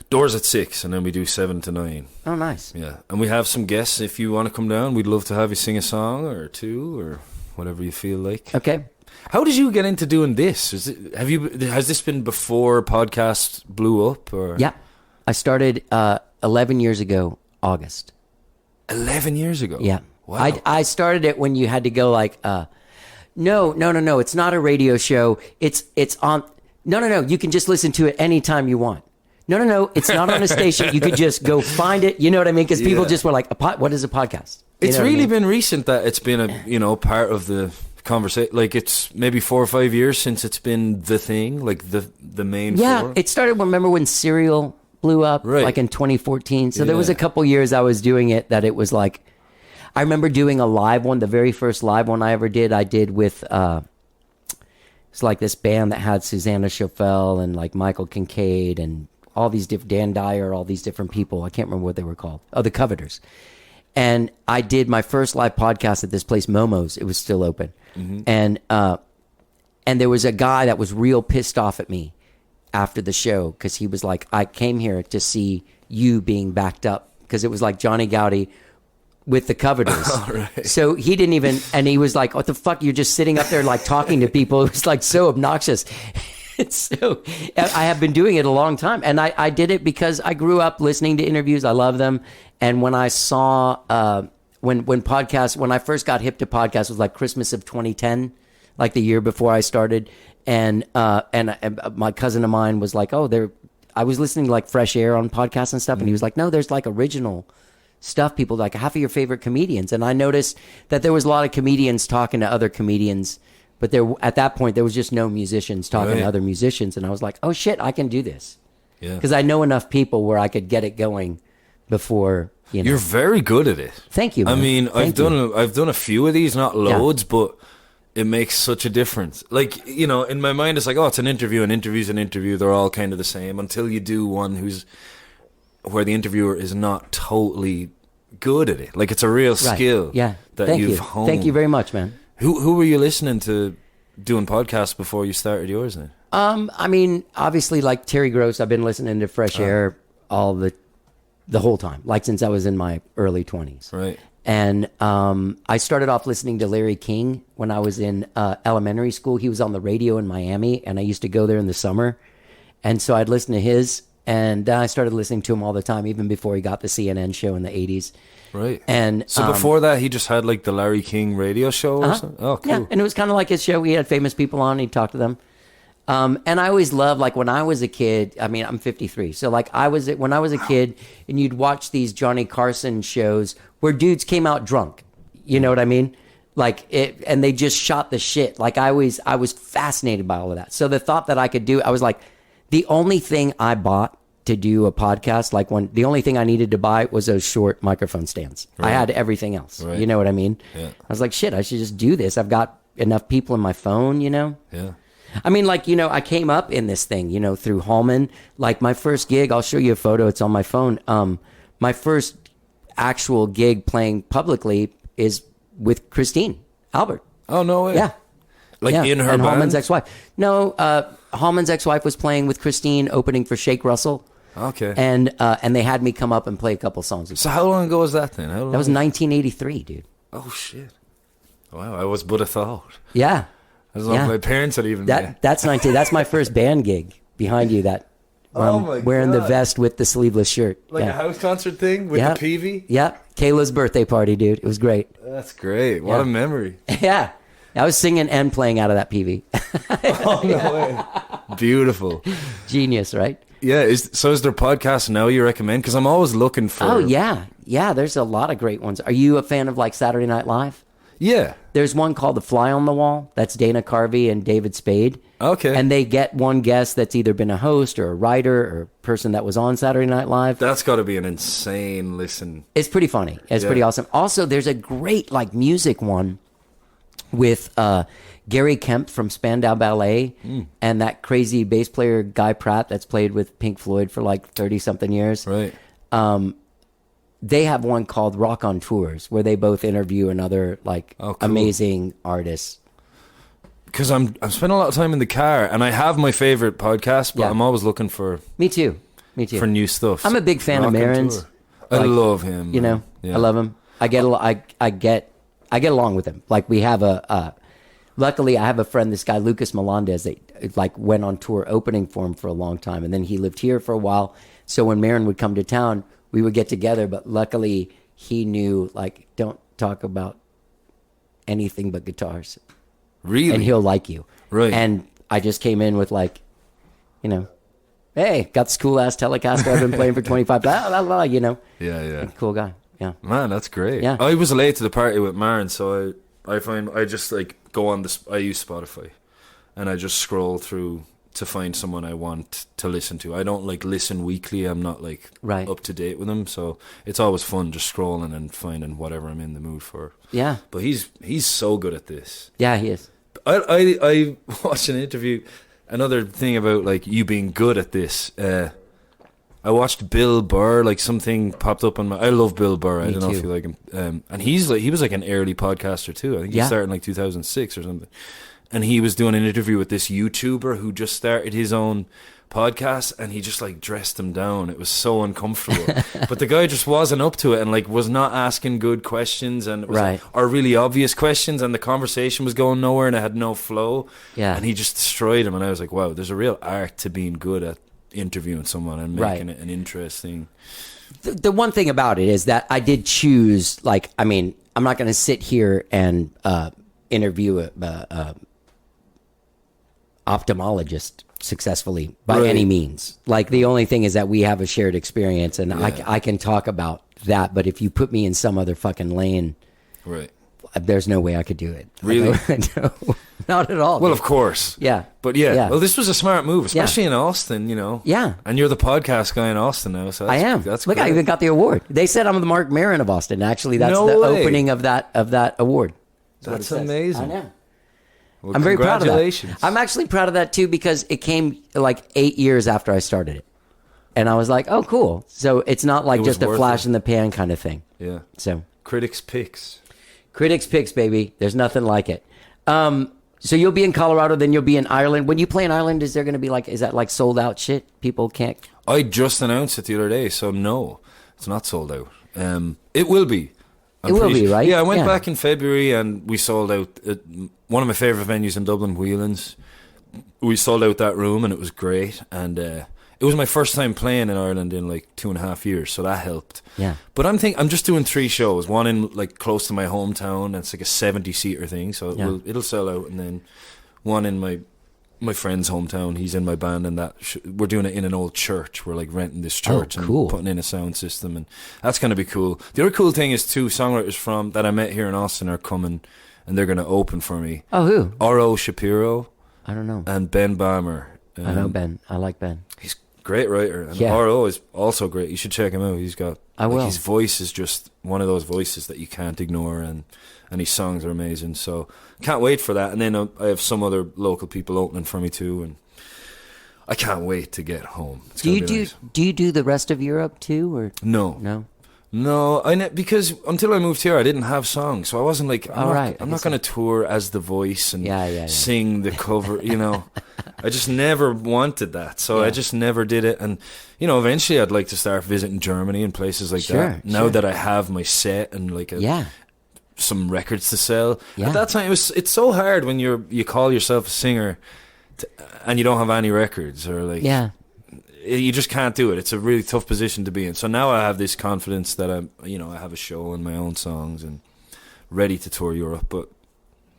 Doors at 6, and then we do 7 to 9. Oh, nice. Yeah. And we have some guests. If you want to come down, we'd love to have you sing a song or 2 or whatever you feel like. Okay. How did you get into doing this? Has this been before podcasts blew up? Or? Yeah. I started 11 years ago, August. 11 years ago? Yeah. Wow. I started it when you had to go like, no, it's not a radio show. It's on, no, you can just listen to it anytime you want. No, it's not on a station. You could just go find it. You know what I mean? Because people just were like, what is a podcast? It's really been recent that it's been a part of the conversation. Like, it's maybe 4 or 5 years since it's been the thing, like the main. Yeah, forum. it started. Remember when Serial blew up, like in 2014? So there was a couple years I was doing it that it was like, I remember doing a live one. The very first live one I ever did, I did with it's like this band that had Susanna Schoffel and like Michael Kincaid and all these different, Dan Dyer, all these different people. I can't remember what they were called. Oh, the Coveters. And I did my first live podcast at this place, Momo's. It was still open. Mm-hmm. And there was a guy that was real pissed off at me after the show because he was like, I came here to see you being backed up, because it was like Johnny Gowdy with the Coveters. Right. So he didn't even, and he was like, what the fuck? You're just sitting up there like talking to people. It was like so obnoxious. So I have been doing it a long time, and I did it because I grew up listening to interviews. I love them. And when I saw when I first got hip to podcasts, was like Christmas of 2010, like the year before I started. And my cousin of mine was like, I was listening to like Fresh Air on podcasts and stuff, and he was like, no, there's like original stuff. People like half of your favorite comedians. And I noticed that there was a lot of comedians talking to other comedians, but there at that point there was just no musicians talking to other musicians. And I was like, oh shit, I can do this. Yeah. Because I know enough people where I could get it going before, you know. You're very good at it. Thank you, man. I mean, Thank you. I've done a few of these, not loads, but it makes such a difference. Like, you know, in my mind, it's like, oh, it's an interview. An interview's an interview. They're all kind of the same until you do one where the interviewer is not totally good at it. Like, it's a real skill that you've honed. Thank you very much, man. Who were you listening to doing podcasts before you started yours then? I mean, obviously, like Terry Gross, I've been listening to Fresh Air all the whole time, like since I was in my early 20s. Right. And I started off listening to Larry King when I was in elementary school. He was on the radio in Miami, and I used to go there in the summer. And so I'd listen to his, and I started listening to him all the time, even before he got the CNN show in the 80s. Right. And so before that, he just had like the Larry King radio show or something? Oh, cool. Yeah, and it was kind of like his show. We had famous people on, and he'd talk to them. And I always loved, like, when I was a kid, I mean, I'm 53. So, like, when I was a kid, and you'd watch these Johnny Carson shows where dudes came out drunk. You know what I mean? Like, and they just shot the shit. Like, I was fascinated by all of that. So the thought that I could do, I was like, the only thing I bought to do a podcast, like the only thing I needed to buy was those short microphone stands. Right. I had everything else. Right. You know what I mean? Yeah. I was like, shit, I should just do this. I've got enough people in my phone, you know? Yeah. I mean, like, you know, I came up in this thing, you know, through Hallman. Like, my first gig, I'll show you a photo. It's on my phone. My first actual gig playing publicly is with Christine Albert. Oh, no way. Yeah. Like in her and band? Hallman's ex-wife. No, Hallman's ex-wife was playing with Christine, opening for Shake Russell. Okay. And they had me come up and play a couple songs. So how long ago was that then? That was 1983, dude. Oh, shit. Wow, I was but a thought. Yeah. I was like, my parents had even That's my first band gig behind you. That wearing the vest with the sleeveless shirt, like a house concert thing with the PV. Yeah, Kayla's birthday party, dude. It was great. That's great. What a memory. Yeah, I was singing and playing out of that PV. Oh no way! Beautiful, genius, right? Yeah. Is there podcasts now you recommend? Because I'm always looking for. Oh yeah. There's a lot of great ones. Are you a fan of like Saturday Night Live? Yeah. There's one called The Fly on the Wall. That's Dana Carvey and David Spade. Okay. And they get one guest that's either been a host or a writer or a person that was on Saturday Night Live. That's got to be an insane listen. It's pretty funny. It's pretty awesome. Also, there's a great like music one with Gary Kemp from Spandau Ballet and that crazy bass player Guy Pratt that's played with Pink Floyd for like 30-something years. Right. They have one called Rock on Tours where they both interview another like amazing artist. Because I'm spending a lot of time in the car and I have my favorite podcast, but I'm always looking for me too for new stuff. I'm a big fan of Maron's. I love him. You know, I love him. I get along with him. Like we have luckily I have a friend, this guy Lucas Melendez, that like went on tour opening for him for a long time, and then he lived here for a while. So when Maron would come to town, we would get together, but luckily he knew, like, don't talk about anything but guitars. Really? And he'll like you. Right. And I just came in with, like, you know, hey, got this cool-ass Telecaster I've been playing for 25, blah, blah, blah, you know. Yeah. Cool guy, yeah. Man, that's great. Yeah. I was late to the party with Marin, so I find I just, like, go on this, I use Spotify, and I just scroll through to find someone I want to listen to. I don't like listen weekly. I'm not like up to date with them, so it's always fun just scrolling and finding whatever I'm in the mood for. Yeah, but he's so good at this. Yeah, he is. I watched an interview. Another thing about like you being good at this. I watched Bill Burr. Like something popped up on my. I love Bill Burr. I don't know if you like him. And he was like an early podcaster too. I think he started in like 2006 or something. And he was doing an interview with this YouTuber who just started his own podcast, and he just like dressed him down. It was so uncomfortable. But the guy just wasn't up to it and like was not asking good questions and it was or really obvious questions, and the conversation was going nowhere and it had no flow. Yeah. And he just destroyed him, and I was like, wow, there's a real art to being good at interviewing someone and making it an interesting. The one thing about it is that I did choose, like, I mean, I'm not going to sit here and interview a ophthalmologist successfully by Right. any means. Like the only thing is that we have a shared experience, and Yeah. I can talk about that. But if you put me in some other fucking lane, Right. there's no way I could do it. Really? No, not at all. Well, dude. of course. Yeah. But yeah. Yeah. Well, this was a smart move, Yeah. especially in Austin, you know. Yeah. And you're the podcast guy in Austin now, so I that's, am. That's Look, I great. even got the award. They said I'm the Mark Maron of Austin. Actually, that's No the way. opening of that award. what That's it says. amazing. I know. Well, I'm very proud of that. congratulations. I'm actually proud of that too because it came like 8 years after I started it, and I was like, "Oh, cool!" So it's not like It was just a worth flash it. in the pan kind of thing. Yeah. So Critics' picks. critics picks, baby. There's nothing like it. So you'll be in Colorado, then you'll be in Ireland. When you play in Ireland, is there going to be is that like sold out shit? People can't. I just announced it the other day, so no, it's not sold out. It will be. It will be, right? Yeah, I went Yeah. back in February and we sold out at one of my favourite venues in Dublin, Whelan's. We sold out that room and it was great. And it was my first time playing in Ireland in like 2.5 years, so that helped. Yeah. But I'm just doing 3 shows. One in like close to my hometown, and it's like a 70-seater thing, so it'll sell out. And then one in my friend's hometown. He's in my band, and we're doing it in an old church. We're like renting this church cool. and putting in a sound system, and that's going to be cool. The other cool thing is 2 songwriters that I met here in Austin are coming, and they're going to open for me. Oh, who? R.O. Shapiro I don't know. and Ben Balmer. I know Ben. I like Ben. He's a great writer, and Yeah. R.O. is also great. You should check him out. He's got I will. his voice is just one of those voices that you can't ignore, and his songs are amazing. So can't wait for that. And then I have some other local people opening for me too, and I can't wait to get home. It's Do gonna you be do nice. do you do the rest of Europe too, or No, no? because until I moved here, I didn't have songs, so I wasn't like, All right, I I'm not guess going to tour as the voice and Yeah. sing the cover. You know, I just never wanted that, so I Yeah. just never did it. And you know, eventually, I'd like to start visiting Germany and places like Sure, that. Now sure. that I have my set and like Yeah. some records to sell. Yeah. At that time, it's so hard when you call yourself a singer and you don't have any records, or like Yeah. you just can't do it. It's a really tough position to be in. So now I have this confidence that I have a show and my own songs and ready to tour Europe. But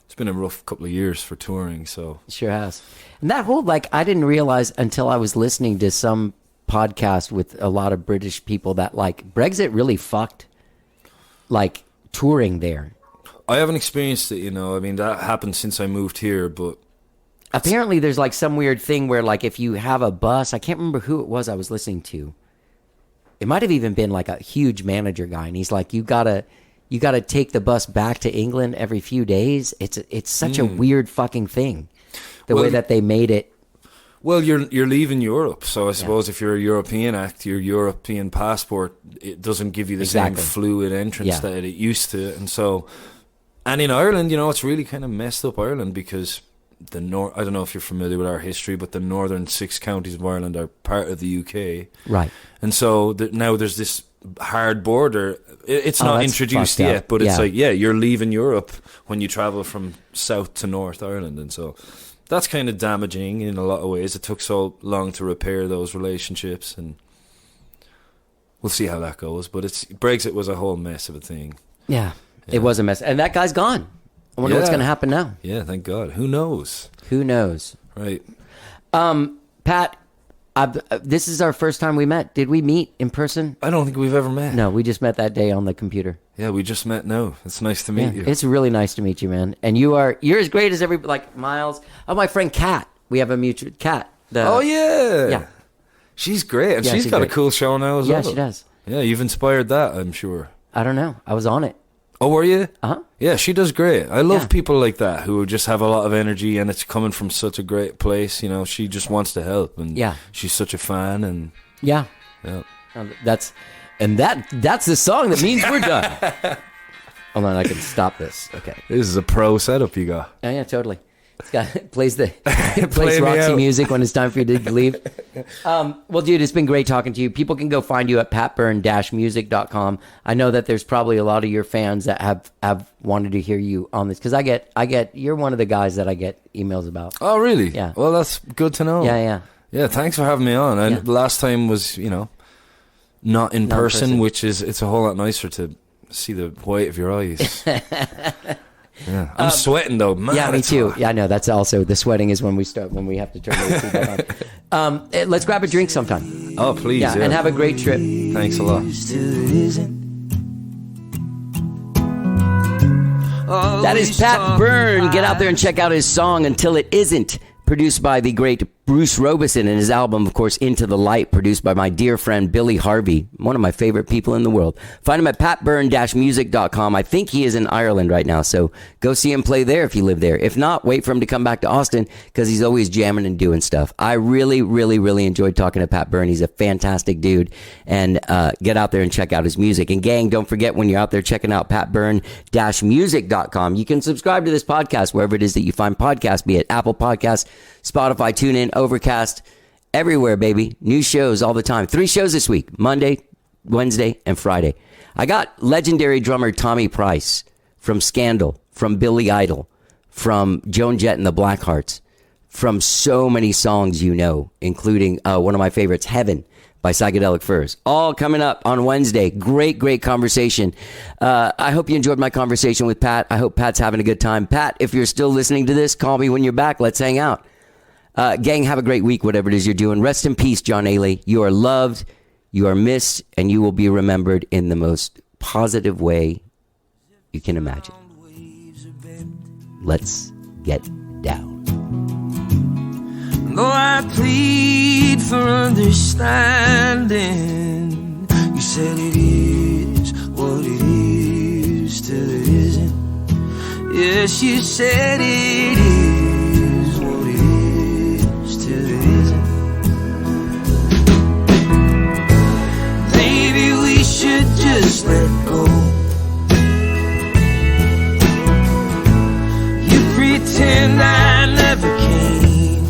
it's been a rough couple of years for touring. So Sure has. And that whole I didn't realize until I was listening to some podcast with a lot of British people that Brexit really fucked touring there. I haven't experienced it. I mean, that happened since I moved here, but Apparently there's some weird thing where if you have a bus, I can't remember who it was I was listening to. It might have even been a huge manager guy, and he's like, you gotta take the bus back to England every few days. It's such a weird fucking thing. The way that they made it. well, you're leaving Europe, so I suppose if you're a European act, your European passport, it doesn't give you the Exactly. same fluid entrance Yeah. that it used to, and in Ireland, it's really kind of messed up Ireland because I don't know if you're familiar with our history, but the northern 6 counties of Ireland are part of the UK, Right. and so now there's this hard border. It's not that's introduced fucked up. yet, but it's Yeah. you're leaving Europe when you travel from South to North Ireland, and so that's kind of damaging in a lot of ways. It took so long to repair those relationships, and we'll see how that goes. But Brexit was a whole mess of a thing. Yeah. It was a mess. And that guy's gone. I wonder what's Yeah. going to happen now. Yeah, thank God. Who knows? Who knows? Right. Pat, this is our first time we met. Did we meet in person? I don't think we've ever met. No, we just met that day on the computer. Yeah, we just met now. It's nice to meet you. It's really nice to meet you, man. And you're as great as Miles. Oh, my friend Kat. We have a mutual Kat. Oh, yeah. Yeah. She's great. And Yeah, she's she's got great. a cool show now as well. Yeah, she does. Yeah, you've inspired that, I'm sure. I don't know. I was on it. Oh, were you? Uh-huh. Yeah, she does great. I love Yeah. people like that who just have a lot of energy and it's coming from such a great place. She just wants to help, and Yeah. she's such a fan, and Yeah. yeah. That's the song that means we're done. Hold on, I can stop this. Okay. This is a pro setup you got. Oh, yeah, totally. It's got it plays Play plays me Roxy out. music when it's time for you to leave. Well, dude, it's been great talking to you. People can go find you at patbyrne-music.com. I know that there's probably a lot of your fans that have wanted to hear you on this, because I get you're one of the guys that I get emails about. Oh, really? Yeah. Well, that's good to know. Yeah. Yeah, thanks for having me on. And Yeah. the last time was, not in person, which is, it's a whole lot nicer to see the white of your eyes. Yeah. I'm sweating though. Man, Yeah, me it's too. hot. Yeah, I know. That's also the sweating is when we have to turn the AC back on. Let's grab a drink sometime. Oh, please. Yeah, Yeah. and have a great trip. Thanks a lot. That is Pat Byrne. Get out there and check out his song Until It Isn't, produced by the great Bruce Robeson, and his album, of course, Into the Light, produced by my dear friend Billy Harvey, one of my favorite people in the world. Find him at patbyrne-music.com. I think he is in Ireland right now, so go see him play there if you live there. If not, wait for him to come back to Austin because he's always jamming and doing stuff. I really, really, really enjoyed talking to Pat Byrne. He's a fantastic dude, and get out there and check out his music. And gang, don't forget when you're out there checking out patbyrne-music.com, you can subscribe to this podcast wherever it is that you find podcasts, be it Apple Podcasts, Spotify, TuneIn, Overcast, everywhere, baby. New shows all the time. 3 shows this week, Monday, Wednesday, and Friday. I got legendary drummer Tommy Price from Scandal, from Billy Idol, from Joan Jett and the Blackhearts, from so many songs you know, including one of my favorites, Heaven, by Psychedelic Furs. All coming up on Wednesday. Great, great conversation. I hope you enjoyed my conversation with Pat. I hope Pat's having a good time. Pat, if you're still listening to this, call me when you're back. Let's hang out. Gang, have a great week, whatever it is you're doing. Rest in peace, John Ailey. You are loved, you are missed, and you will be remembered in the most positive way you can imagine. Let's get down. Though I plead for understanding, you said it is what it is till it isn't. Yes, you said it is what it is till it isn't. Maybe we should just let go. You pretend I never came.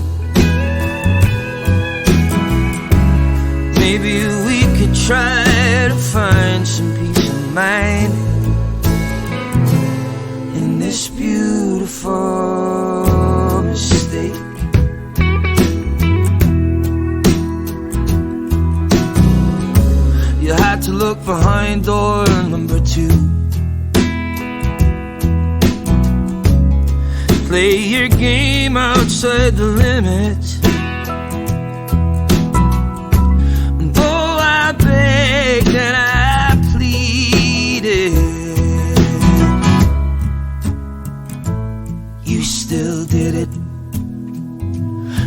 Maybe we could try to find some peace of mind in this beautiful mistake. You had to look behind door number 2. Play your game outside the limits. And though I begged and I pleaded, you still did it.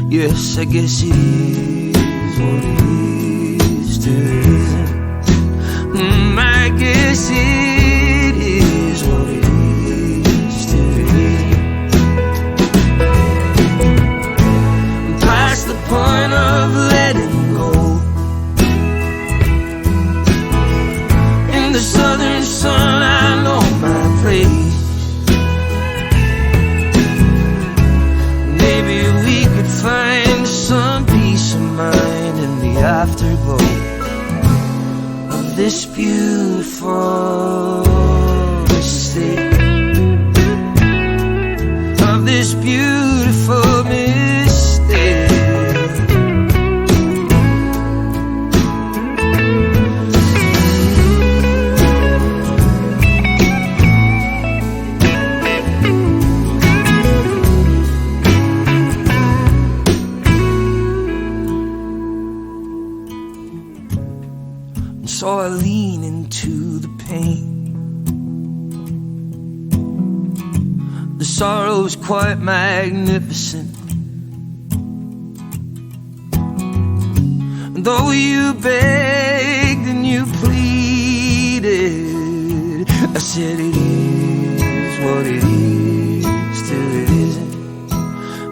Yes, I guess it is what it is till it isn't. I guess it is what it is till it isn't. Past the point of letting go. In the southern sun I know my place. Maybe we could find some peace of mind in the afterglow of this beautiful mistake. Of this beautiful mistake. And so I lean into the pain. The sorrow is quite magnificent. And though you begged and you pleaded, I said it is what it is till it isn't.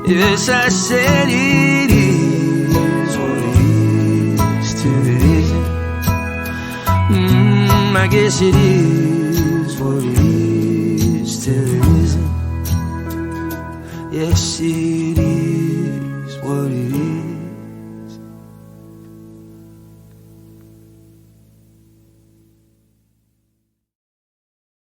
Yes, I said it is what it is till it isn't. I guess it is what it is till it isn't. Yes, it is what it is.